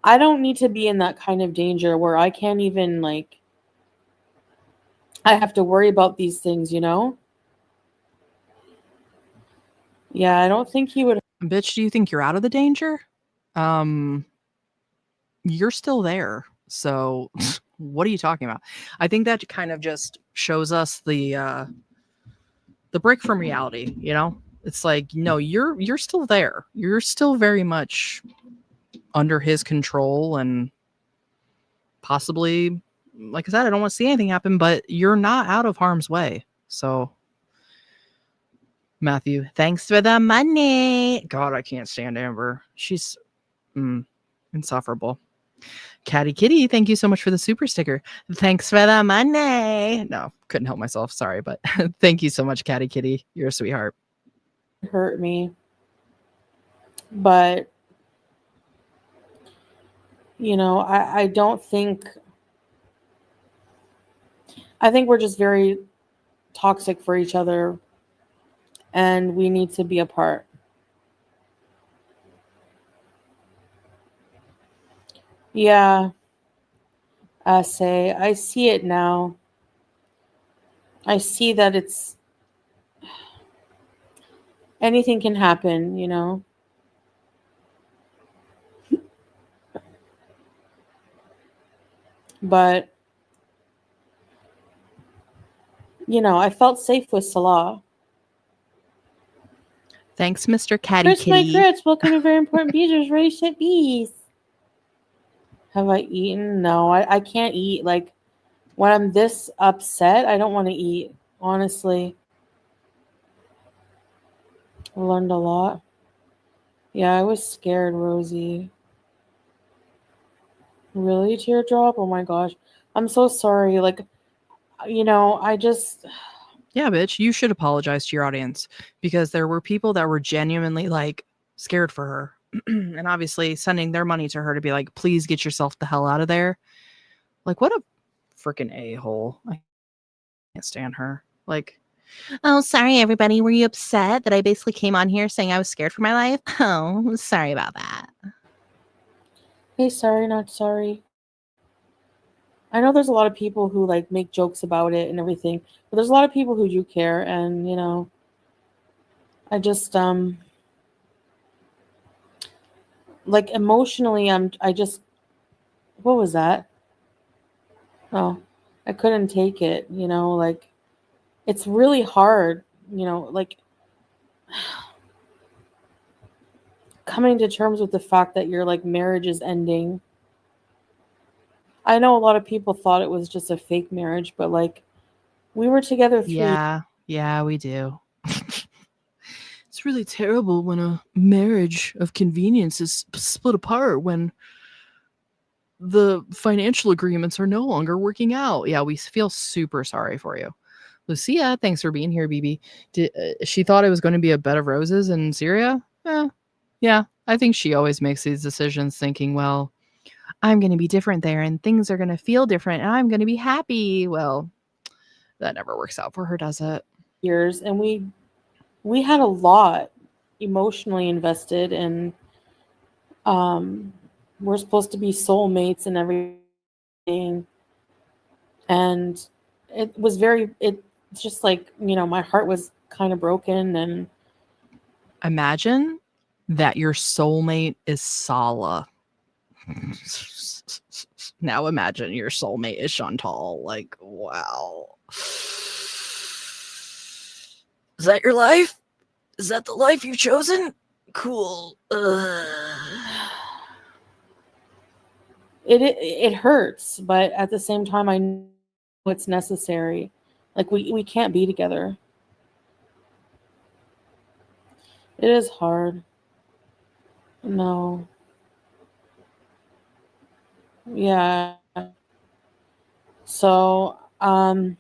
I don't need to be in that kind of danger where I can't even, like, I have to worry about these things, you know? Yeah, I don't think he would. Bitch, do you think you're out of the danger? You're still there. So what are you talking about? I think that kind of just shows us the break from reality, you know? It's like, no, you're still there. You're still very much under his control, and possibly, like I said, I don't want to see anything happen, but you're not out of harm's way. So Matthew, thanks for the money. God, I can't stand Amber. She's insufferable. Catty Kitty, thank you so much for the super sticker. Thanks for the money. No, couldn't help myself. Sorry, but thank you so much, Catty Kitty. You're a sweetheart. Hurt me. But, you know, I don't think, I think we're just very toxic for each other, and we need to be apart. Yeah, I see it now. I see that it's, anything can happen, you know? But, you know, I felt safe with Salah. Thanks, Mr. Catty Chris, my Kitty. grits, welcome to Very Important Bees. Ready, shit, bees. Have I eaten? No, I can't eat. Like, when I'm this upset, I don't want to eat, honestly. I learned a lot. Yeah, I was scared, Rosie. Really, teardrop? Oh my gosh. I'm so sorry. Like, you know, I just... Yeah, bitch, you should apologize to your audience, because there were people that were genuinely, like, scared for her. And obviously sending their money to her to be like, please get yourself the hell out of there. Like, what a freaking a-hole. I can't stand her. Like, oh, sorry, everybody. Were you upset that I basically came on here saying I was scared for my life? Oh, sorry about that. Hey, sorry, not sorry. I know there's a lot of people who, like, make jokes about it and everything, but there's a lot of people who do care, and, you know, I just, like, emotionally, I just, what was that? Oh, I couldn't take it, you know, like, it's really hard, you know, like, coming to terms with the fact that your, like, marriage is ending. I know a lot of people thought it was just a fake marriage, but, like, we were together 3 years. Yeah, we do. It's really terrible when a marriage of convenience is split apart, when the financial agreements are no longer working out. Yeah, we feel super sorry for you. Lucia, thanks for being here, BB. She thought it was going to be a bed of roses in Syria? Yeah, I think she always makes these decisions thinking, well, I'm going to be different there and things are going to feel different and I'm going to be happy. Well, that never works out for her, does it? Years, and we had a lot emotionally invested, and we're supposed to be soulmates and everything, and it's just like, you know, my heart was kind of broken. And imagine that your soulmate is Sala. Now imagine your soulmate is Chantal. Like, wow. Is that your life? Is that the life you've chosen? Cool. it hurts, but at the same time, I know it's necessary. Like, we can't be together. It is hard. No. Yeah. So, I'm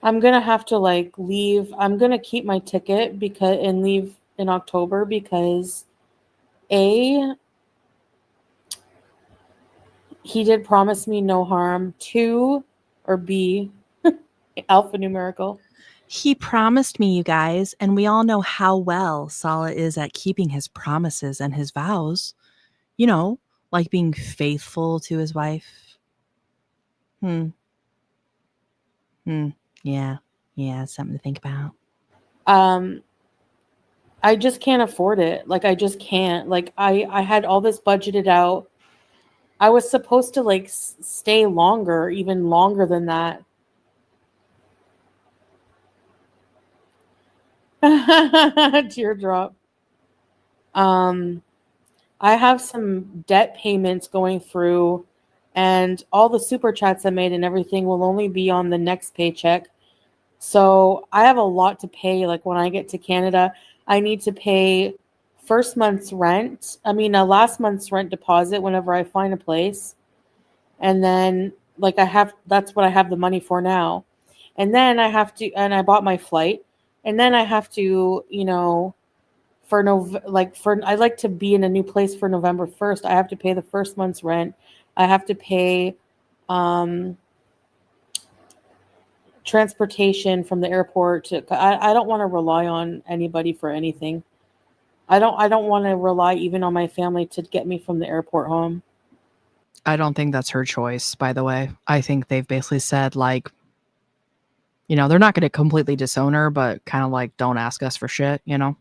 gonna have to, like, leave. I'm gonna keep my ticket and leave in October, because A, he did promise me no harm. 2, or B, alphanumerical. He promised me, you guys, and we all know how well Sala is at keeping his promises and his vows. You know, like being faithful to his wife. Hmm. Yeah. Yeah, something to think about. I just can't afford it. Like I just can't. Like I had all this budgeted out. I was supposed to like stay longer, even longer than that. Teardrop. I have some debt payments going through, and all the super chats I made and everything will only be on the next paycheck. So I have a lot to pay. Like when I get to Canada, I need to pay first month's rent. I mean, last month's rent deposit whenever I find a place. And then like that's what I have the money for now. And then I have to, and I bought my flight. And then I have to, I like to be in a new place for November 1st. I have to pay the first month's rent. I have to pay transportation from the airport I don't want to rely on anybody for anything. I don't want to rely even on my family to get me from the airport home. I don't think that's her choice, by the way. I think they've basically said, like, they're not going to completely disown her, but kind of like, don't ask us for shit, By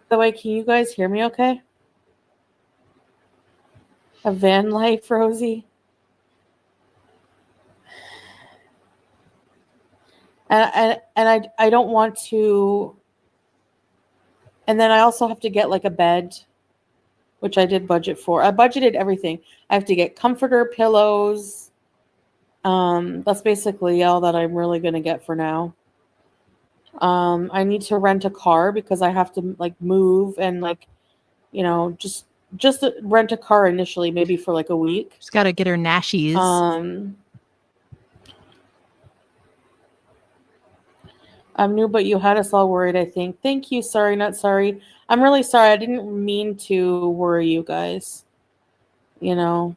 the way, can you guys hear me okay? A van life, Rosie. And I don't want to. And then I also have to get like a bed, which I did budget for. I budgeted everything. I have to get comforter, pillows. That's basically all that I'm really going to get for now. I need to rent a car because I have to like move and like, just rent a car initially, maybe for like a week. She's got to get her nashies. I'm new, but you had us all worried, I think. Thank you. Sorry, not sorry. I'm really sorry. I didn't mean to worry you guys. I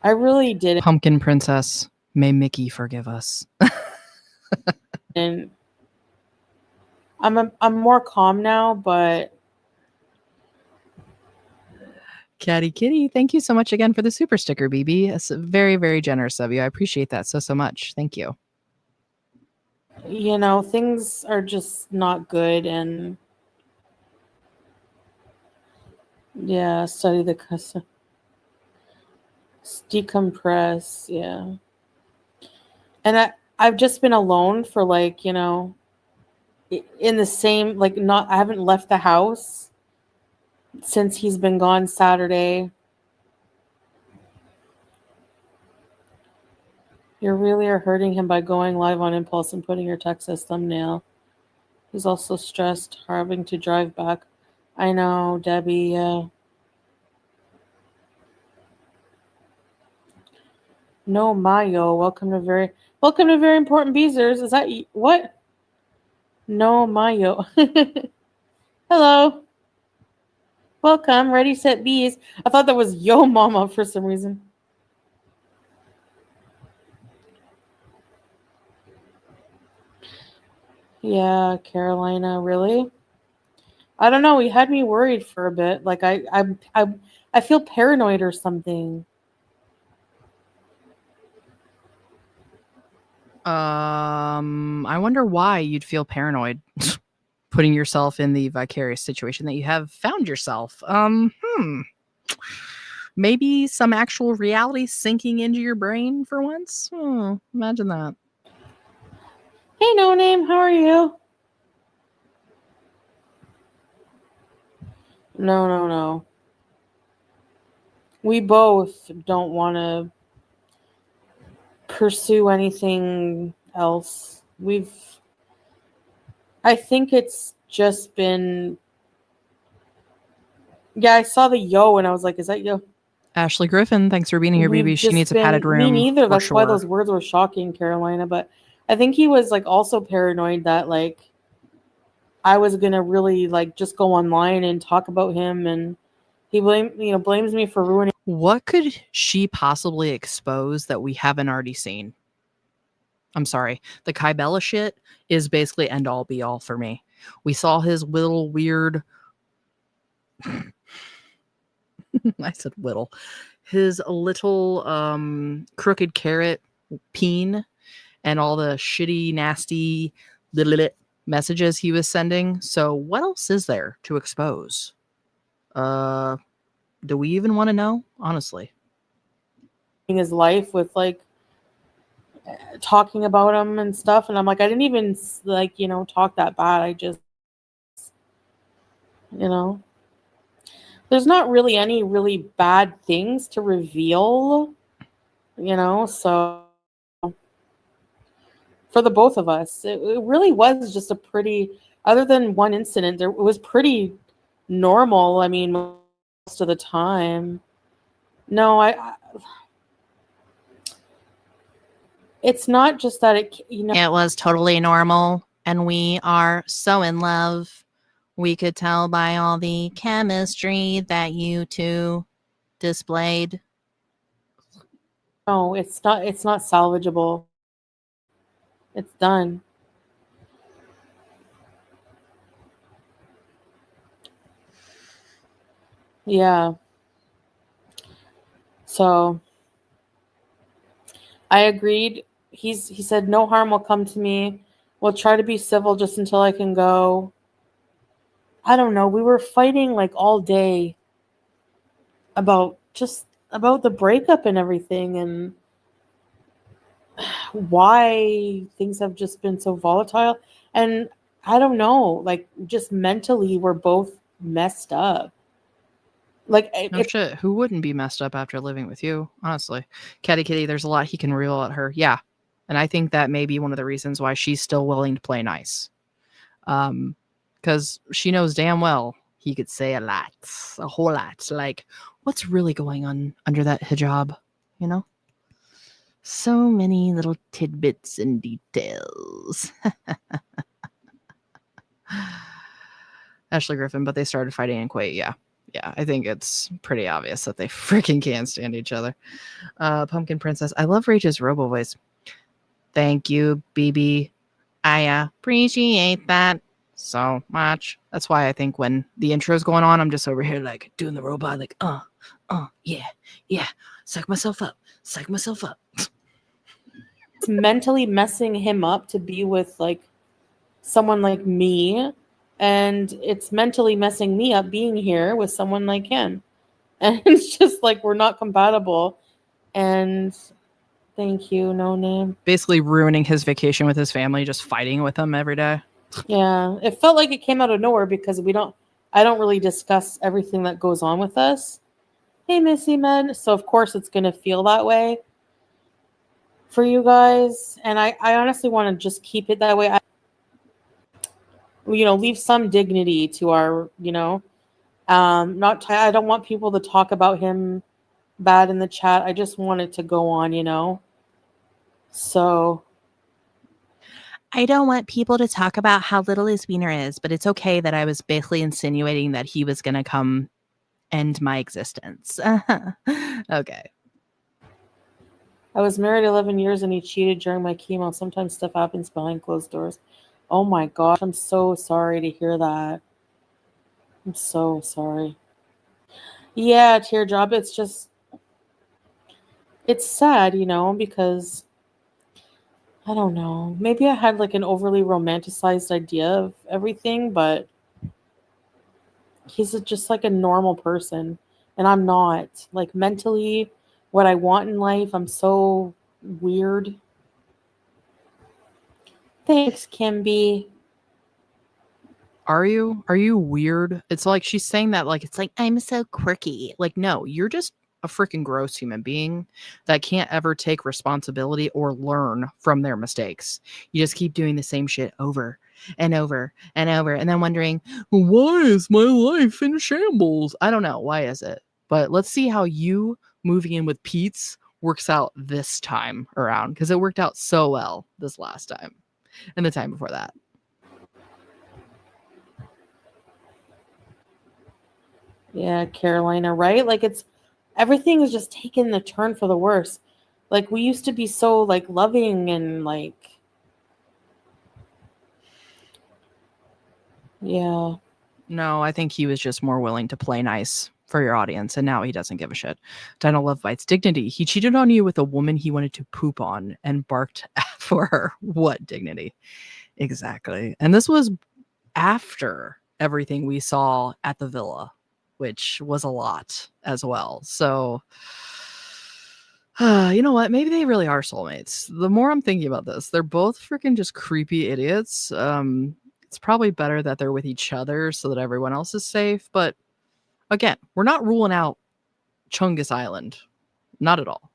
really didn't. Pumpkin Princess, may Mickey forgive us. And I'm more calm now, but Catty Kitty, thank you so much again for the super sticker, BB. It's very, very generous of you. I appreciate that so much. Thank you. Things are just not good, and yeah, study the custom, decompress, yeah. And I've just been alone for like, in the same, like I haven't left the house since he's been gone Saturday. You really are hurting him by going live on impulse and putting your text as thumbnail. He's also stressed, having to drive back. I know, Debbie. No, Mayo. Welcome to very important Beezers. Is that what? No, Mayo. Hello. Welcome. Ready, set, bees. I thought that was Yo Mama for some reason. Yeah, Carolina, really? I don't know. He had me worried for a bit. Like I feel paranoid or something. I wonder why you'd feel paranoid putting yourself in the vicarious situation that you have found yourself. Maybe some actual reality sinking into your brain for once. Imagine that. Hey, No Name, how are you? No. We both don't want to pursue anything else. I think it's just been. Yeah, I saw the Yo and I was like, is that Yo? Ashley Griffin, thanks for being here, baby. She needs a padded room. Me neither. That's sure. why those words were shocking, Carolina. But I think he was like also paranoid that like I was gonna really like just go online and talk about him, and he blames me for ruining. What could she possibly expose that we haven't already seen? I'm sorry. The Kybella shit is basically end all be all for me. We saw his little weird I said whittle. His little crooked carrot peen and all the shitty, nasty little messages he was sending. So what else is there to expose? Do we even want to know? Honestly. His life with like talking about him and stuff, and I'm like, I didn't even like, you know, talk that bad. I just, you know, there's not really any really bad things to reveal, you know, so for the both of us, it really was just a pretty, other than one incident, it was pretty normal. I mean, most of the time. No, it's not just that it, you know. It was totally normal, and we are so in love. We could tell by all the chemistry that you two displayed. No, it's not salvageable. It's done. Yeah. So I agreed. He said no harm will come to me. We'll try to be civil just until I can go. I don't know. We were fighting like all day about the breakup and everything, and why things have just been so volatile. And I don't know, like just mentally we're both messed up. Like No shit. Who wouldn't be messed up after living with you? Honestly. Catty Kitty, there's a lot he can reel at her. Yeah. And I think that may be one of the reasons why she's still willing to play nice. Because she knows damn well he could say a whole lot. Like, what's really going on under that hijab? You know? So many little tidbits and details. Ashley Griffin, but they started fighting in Kuwait. Yeah. Yeah, I think it's pretty obvious that they freaking can't stand each other. Pumpkin Princess. I love Rachel's robo voice. Thank you, BB. I appreciate that so much. That's why I think when the intro's going on, I'm just over here like doing the robot, like, yeah. Psych myself up. It's mentally messing him up to be with like someone like me, and it's mentally messing me up being here with someone like him. And it's just like we're not compatible. And thank you, no name. Basically ruining his vacation with his family, just fighting with him every day. Yeah, it felt like it came out of nowhere because I don't really discuss everything that goes on with us. Hey, Missy Men. So of course it's gonna feel that way for you guys. And I honestly want to just keep it that way. Leave some dignity to our, I don't want people to talk about him bad in the chat. I just want it to go on, So I don't want people to talk about how little his wiener is, but it's okay that I was basically insinuating that he was going to come end my existence. Okay. I was married 11 years and he cheated during my chemo. Sometimes stuff happens behind closed doors. Oh my gosh, I'm so sorry to hear that. I'm so sorry. Yeah, teardrop. It's sad, because I don't know. Maybe I had like an overly romanticized idea of everything, but he's just like a normal person. And I'm not. Like mentally, what I want in life, I'm so weird. Thanks, Kimby. Are you weird? It's like she's saying that like it's like I'm so quirky. Like no, you're just a freaking gross human being that can't ever take responsibility or learn from their mistakes. You just keep doing the same shit over and over and over and then wondering, why is my life in shambles? I don't know. Why is it? But let's see how you moving in with Pete's works out this time around, because it worked out so well this last time and the time before that. Yeah, Carolina, right? Like everything is just taking the turn for the worse. Like we used to be so like loving and like Yeah. No, I think he was just more willing to play nice for your audience, and now he doesn't give a shit. Dino Love Bites dignity. He cheated on you with a woman he wanted to poop on and barked for her. What dignity? Exactly. And this was after everything we saw at the villa, which was a lot as well. So, you know what? Maybe they really are soulmates. The more I'm thinking about this, they're both freaking just creepy idiots. It's probably better that they're with each other so that everyone else is safe. But again, we're not ruling out Chungus Island. Not at all.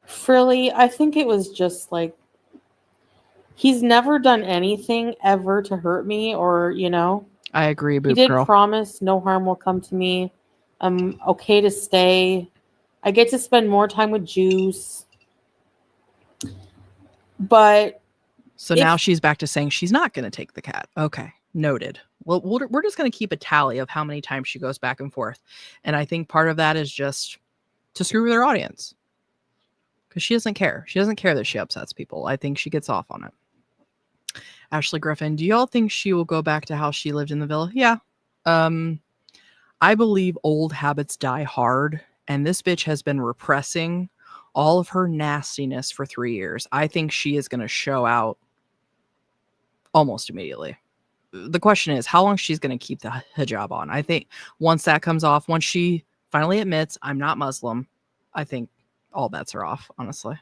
Frilly, I think it was just like he's never done anything ever to hurt me or, I agree, he Boop did Girl. promise no harm will come to me. I'm okay to stay. I get to spend more time with Juice. But So now she's back to saying she's not going to take the cat. Okay, noted. Well, we're just going to keep a tally of how many times she goes back and forth. And I think part of that is just to screw with her audience. Because she doesn't care. She doesn't care that she upsets people. I think she gets off on it. Ashley Griffin, do y'all think she will go back to how she lived in the villa? Yeah. I believe old habits die hard. And this bitch has been repressing all of her nastiness for 3 years. I think she is going to show out almost immediately. The question is how long she's going to keep the hijab on. I think once that comes off, once she finally admits I'm not Muslim, I think all bets are off, honestly.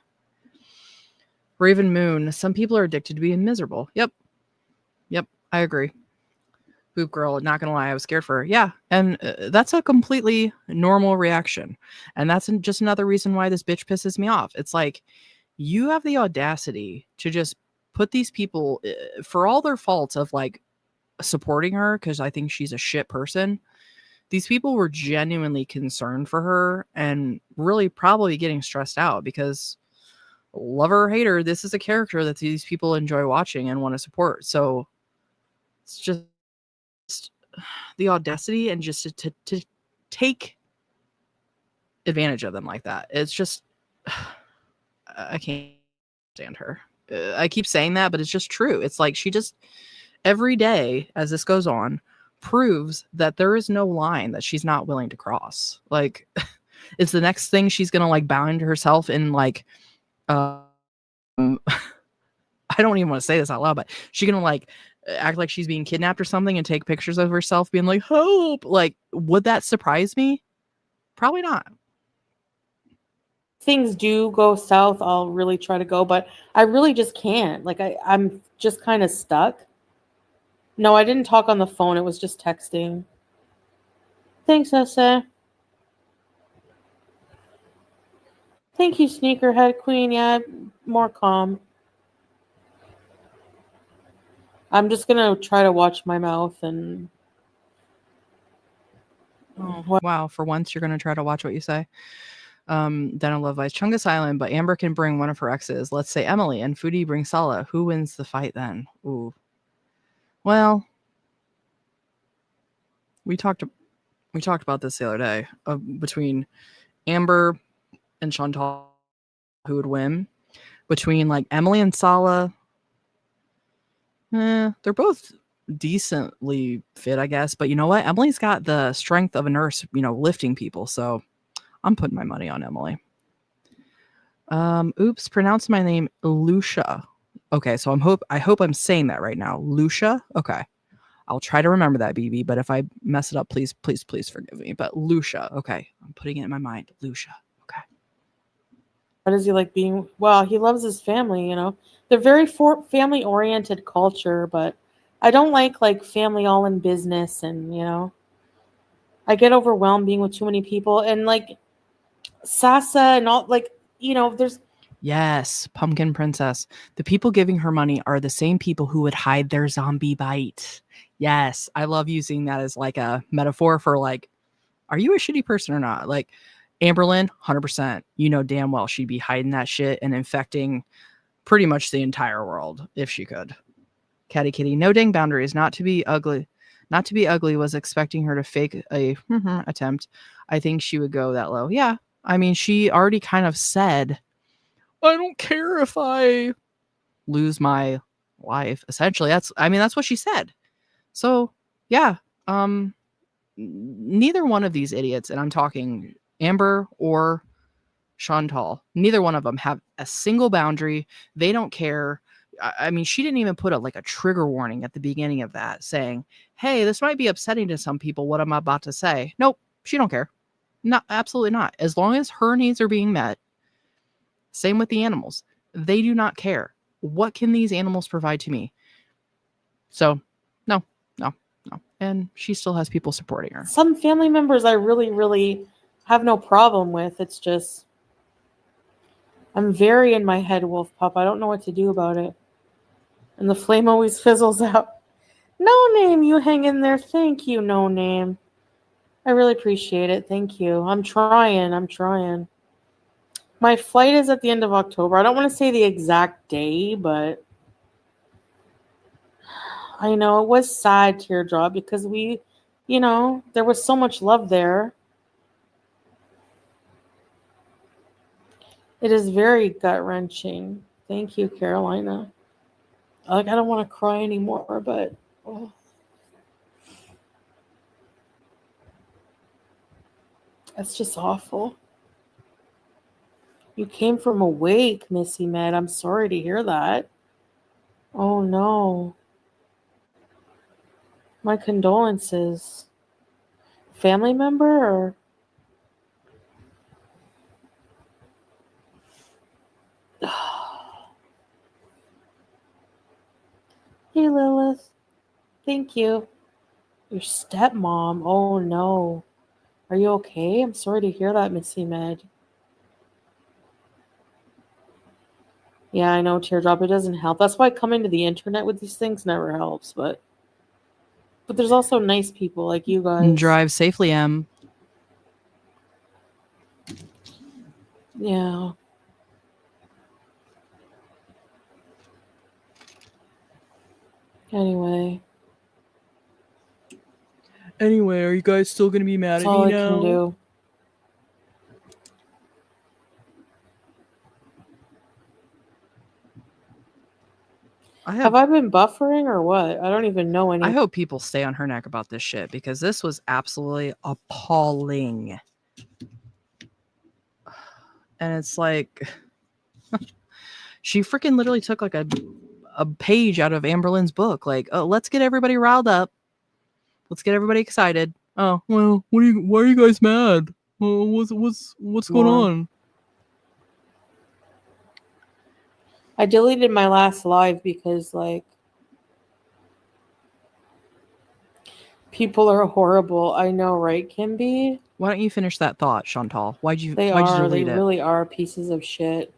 Raven Moon, some people are addicted to being miserable. Yep, I agree. Boop Girl, not gonna lie, I was scared for her. Yeah, and that's a completely normal reaction. And that's just another reason why this bitch pisses me off. It's like, you have the audacity to just put these people, for all their faults of like supporting her, because I think she's a shit person, these people were genuinely concerned for her and really probably getting stressed out because, lover or hater, this is a character that these people enjoy watching and want to support. So it's just the audacity and just to take advantage of them like that. It's just, I can't stand her. I keep saying that, but it's just true. It's like she just, every day as this goes on, proves that there is no line that she's not willing to cross. Like, it's the next thing she's gonna like bind herself in like, I don't even want to say this out loud, but she's gonna like act like she's being kidnapped or something and take pictures of herself being like, help. Like, would that surprise me? Probably not. things do go south, I'll really try to go, but I really just can't. Like I'm just kind of stuck. No, I didn't talk on the phone. It was just texting. Thanks, Essa. Thank you, Sneakerhead Queen. Yeah, more calm. I'm just gonna try to watch my mouth and. Oh, wow. For once, you're gonna try to watch what you say. Then I love Vice Chungus Island, but Amber can bring one of her exes. Let's say Emily, and Foodie brings Sala. Who wins the fight then? Ooh. Well, we talked about this the other day between Amber and Chantal, who would win. Between like Emily and Sala, they're both decently fit, I guess. But you know what? Emily's got the strength of a nurse, lifting people. So I'm putting my money on Emily. Oops, pronounce my name Lucia. Okay, so I hope I'm saying that right now. Lucia? Okay. I'll try to remember that, BB, but if I mess it up, please forgive me. But Lucia, okay. I'm putting it in my mind. Lucia. Okay. What is he like being? Well, he loves his family, They're very family-oriented culture, but I don't like family all in business and, I get overwhelmed being with too many people and like Sasa and all there's Yes, Pumpkin Princess. The people giving her money are the same people who would hide their zombie bite. Yes, I love using that as like a metaphor for like, are you a shitty person or not? Like Amberlynn, 100%. You know damn well she'd be hiding that shit and infecting pretty much the entire world if she could. Catty Kitty, no dang boundaries. Not to be ugly. Not to be ugly was expecting her to fake a attempt. I think she would go that low. Yeah, I mean, she already kind of said, I don't care if I lose my life. Essentially, that's what she said. So yeah, neither one of these idiots, and I'm talking Amber or Chantal, neither one of them have a single boundary. They don't care. I mean, she didn't even put a trigger warning at the beginning of that saying, hey, this might be upsetting to some people, what I'm about to say. Nope, she don't care. Not absolutely not. As long as her needs are being met. Same with the animals. They do not care. What can these animals provide to me? So, no. And she still has people supporting her. Some family members I really, really have no problem with. It's just, I'm very in my head, Wolf Pup. I don't know what to do about it. And the flame always fizzles out. No Name, you hang in there. Thank you, No Name. I really appreciate it. Thank you. I'm trying. My flight is at the end of October. I don't want to say the exact day, but I know it was sad, Teardrop, because there was so much love there. It is very gut-wrenching. Thank you, Carolina. I don't want to cry anymore, but that's just awful. You came from a wake, Missy Med. I'm sorry to hear that. Oh no. My condolences. Family member or? Hey, Lilith. Thank you. Your stepmom. Oh, no. Are you okay? I'm sorry to hear that, Missy Med. Yeah, I know, Teardrop. It doesn't help. That's why coming to the internet with these things never helps. But there's also nice people like you guys. Drive safely, Em. Yeah. Anyway, are you guys still gonna be mad that's all I can do. Have I been buffering or what? I don't even know any. I hope people stay on her neck about this shit because this was absolutely appalling. And it's like she freaking literally took like a page out of Amberlynn's book. Like, oh, let's get everybody riled up. Let's get everybody excited. Oh, well, why are you guys mad? What's going on? I deleted my last live because people are horrible. I know, right, Kimby? Why don't you finish that thought, Chantal? Why'd you They delete it? Really are pieces of shit.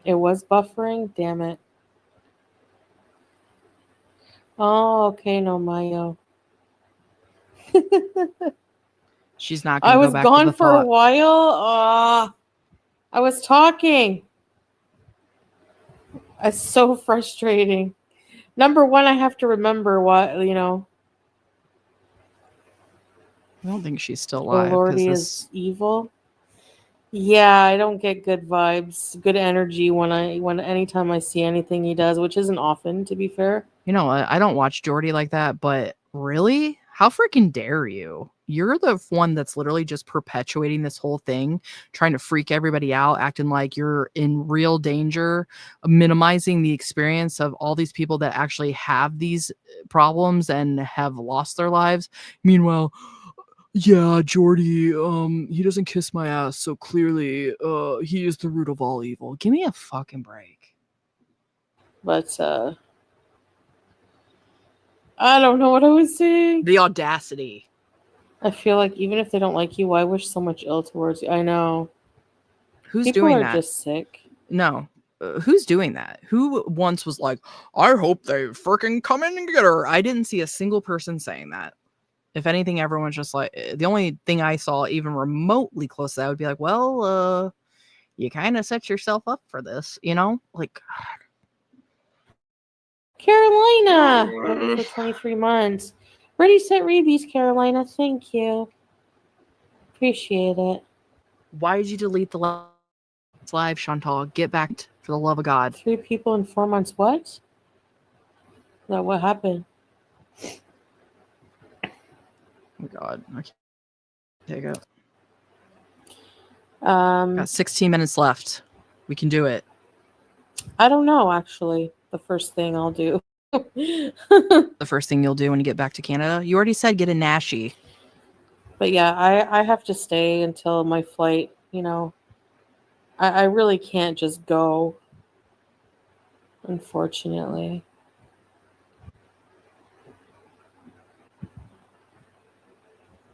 It was buffering? Damn it. Oh, okay, no, Mayo. She's not gonna go back I was gone for thought. a while. I was talking. It's so frustrating. Number one, I have to remember what, I don't think she's still the alive. Lordy is evil. Yeah, I don't get good vibes, good energy anytime I see anything he does, which isn't often, to be fair. I don't watch Jordy like that, but really? How freaking dare you? You're the one that's literally just perpetuating this whole thing, trying to freak everybody out, acting like you're in real danger, minimizing the experience of all these people that actually have these problems and have lost their lives. Meanwhile, yeah, Jordy, he doesn't kiss my ass, so clearly, he is the root of all evil. Give me a fucking break. But, I don't know what I was saying. The audacity. I feel like even if they don't like you, I wish so much ill towards you. I know. Who's People doing are that? just sick. No. Who's doing that? Who once was like, I hope they freaking come in and get her. I didn't see a single person saying that. If anything, everyone's just like, the only thing I saw even remotely close to that would be like, well, you kind of set yourself up for this, Like, God. Carolina for 23 months. Ready, set, rebees, Carolina. Thank you. Appreciate it. Why did you delete the It's live, Chantal. Get back for the love of God. 3 people in 4 months. What? No, what happened? Oh God, I can't take it. Um, Got 16 minutes left. We can do it. I don't know, actually. The first thing I'll do. The first thing you'll do when you get back to Canada. You already said get a Nashi. But yeah, I have to stay until my flight, you know. I really can't just go, unfortunately.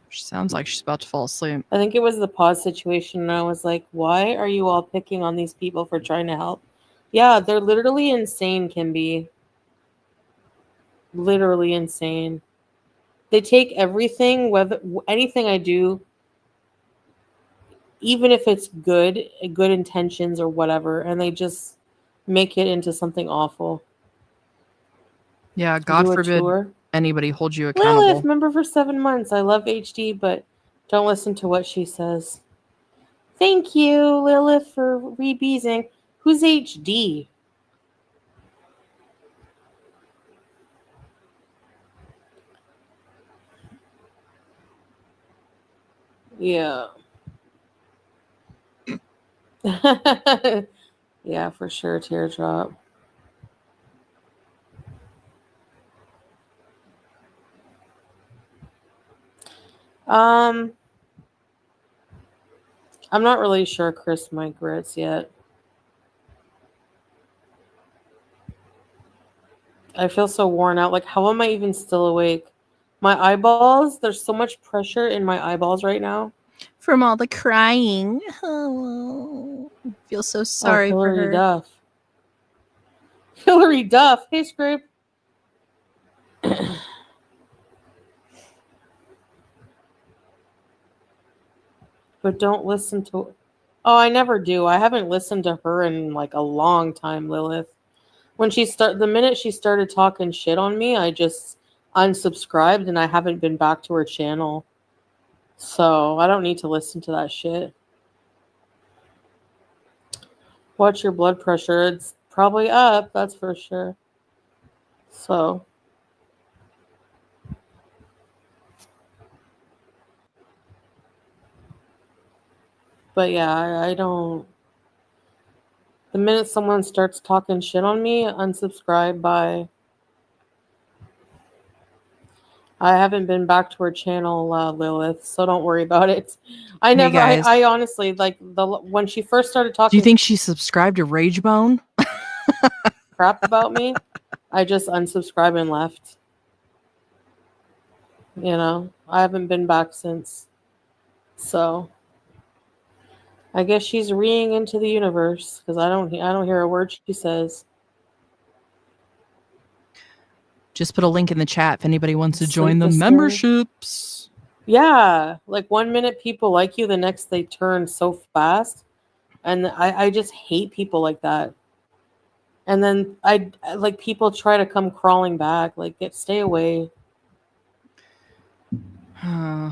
She sounds like she's about to fall asleep. I think it was the pause situation, and I was like, why are you all picking on these people for trying to help? Yeah, they're literally insane, Kimby. Literally insane. They take everything, whether anything I do, even if it's good intentions or whatever, and they just make it into something awful. Yeah, God Do a forbid tour. anybody holds you accountable. Lilith, member for 7 months. I love HD, but don't listen to what she says. Thank you, Lilith, for rebeezing. Who's HD? Yeah. Yeah, for sure, teardrop. I'm not really sure Chris might grits yet. I feel so worn out. Like, how am I even still awake? My eyeballs, there's so much pressure in my eyeballs right now. From all the crying. Oh, I feel so sorry for Hillary her. Duff. Hillary Duff. Hey, Scrape. But don't listen to... Oh, I never do. I haven't listened to her in like a long time, Lilith. When the minute she started talking shit on me, I just unsubscribed and I haven't been back to her channel. So I don't need to listen to that shit. Watch your blood pressure. It's probably up, that's for sure. So. But yeah, I don't. The minute someone starts talking shit on me, unsubscribe by. I haven't been back to her channel, Lilith, so don't worry about it. I honestly, like, when she first started talking. Do you think she subscribed to Ragebone? Crap about me, I just unsubscribed and left. You know, I haven't been back since. So I guess she's reeing into the universe because I don't hear a word she says. Just put a link in the chat if anybody wants to join the memberships. Yeah, like 1 minute people like you, the next they turn so fast, and I just hate people like that. And then I like people try to come crawling back, like stay away.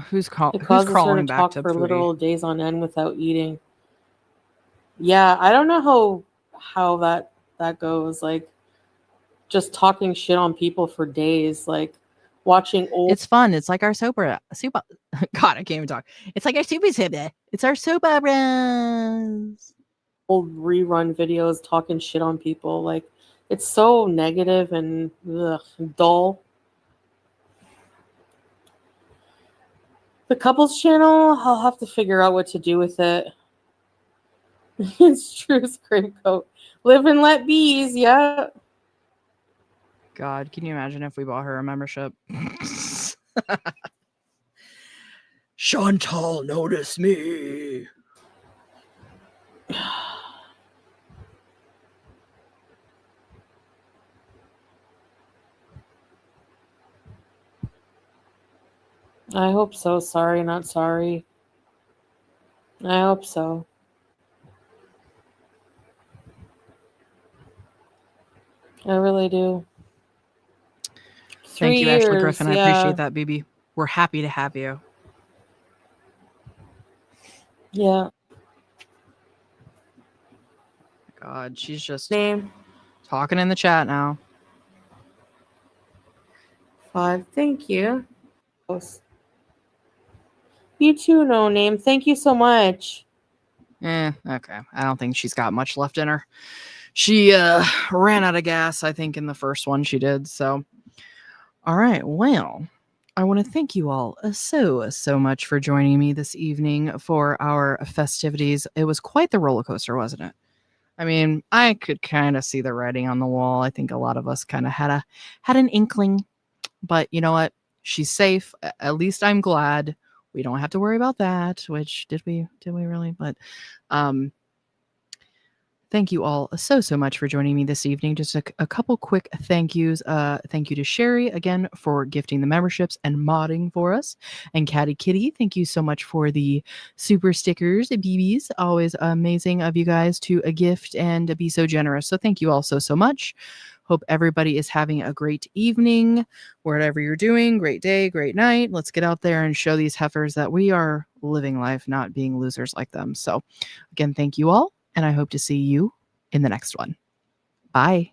Who's crawling back talk to for Foodie? literal days on end without eating? Yeah, I don't know how that goes. Like, just talking shit on people for days, like watching old. It's fun. It's like our soap. God, I can't even talk. It's like our soap. It's our soap operas. Old rerun videos talking shit on people. Like, it's so negative and dull. The couples channel, I'll have to figure out what to do with it. It's true, Scrape Coat. Live and let bees, yeah. God, can you imagine if we bought her a membership? Chantal, notice me. I hope so. Sorry, not sorry. I hope so. I really do. Thank you, 3 years, Ashley Griffin. yeah. I appreciate that, BB. We're happy to have you. Yeah. God, she's just Name talking in the chat now. 5. Thank you. You too, No Name. Thank you so much. Okay. I don't think she's got much left in her. She ran out of gas, I think, in the first one she did. So, all right. Well, I want to thank you all so much for joining me this evening for our festivities. It was quite the roller coaster, wasn't it? I mean, I could kind of see the writing on the wall. I think a lot of us kind of had an inkling, but you know what? She's safe. At least I'm glad. We don't have to worry about that. Which did we really? But thank you all so much for joining me this evening. Just a couple quick thank yous. Thank you to Sherry again for gifting the memberships and modding for us. And Catty Kitty, thank you so much for the super stickers, BBs. Always amazing of you guys to gift and be so generous. So thank you all so much. Hope everybody is having a great evening, whatever you're doing. Great day, great night. Let's get out there and show these heifers that we are living life, not being losers like them. So again, thank you all. And I hope to see you in the next one. Bye.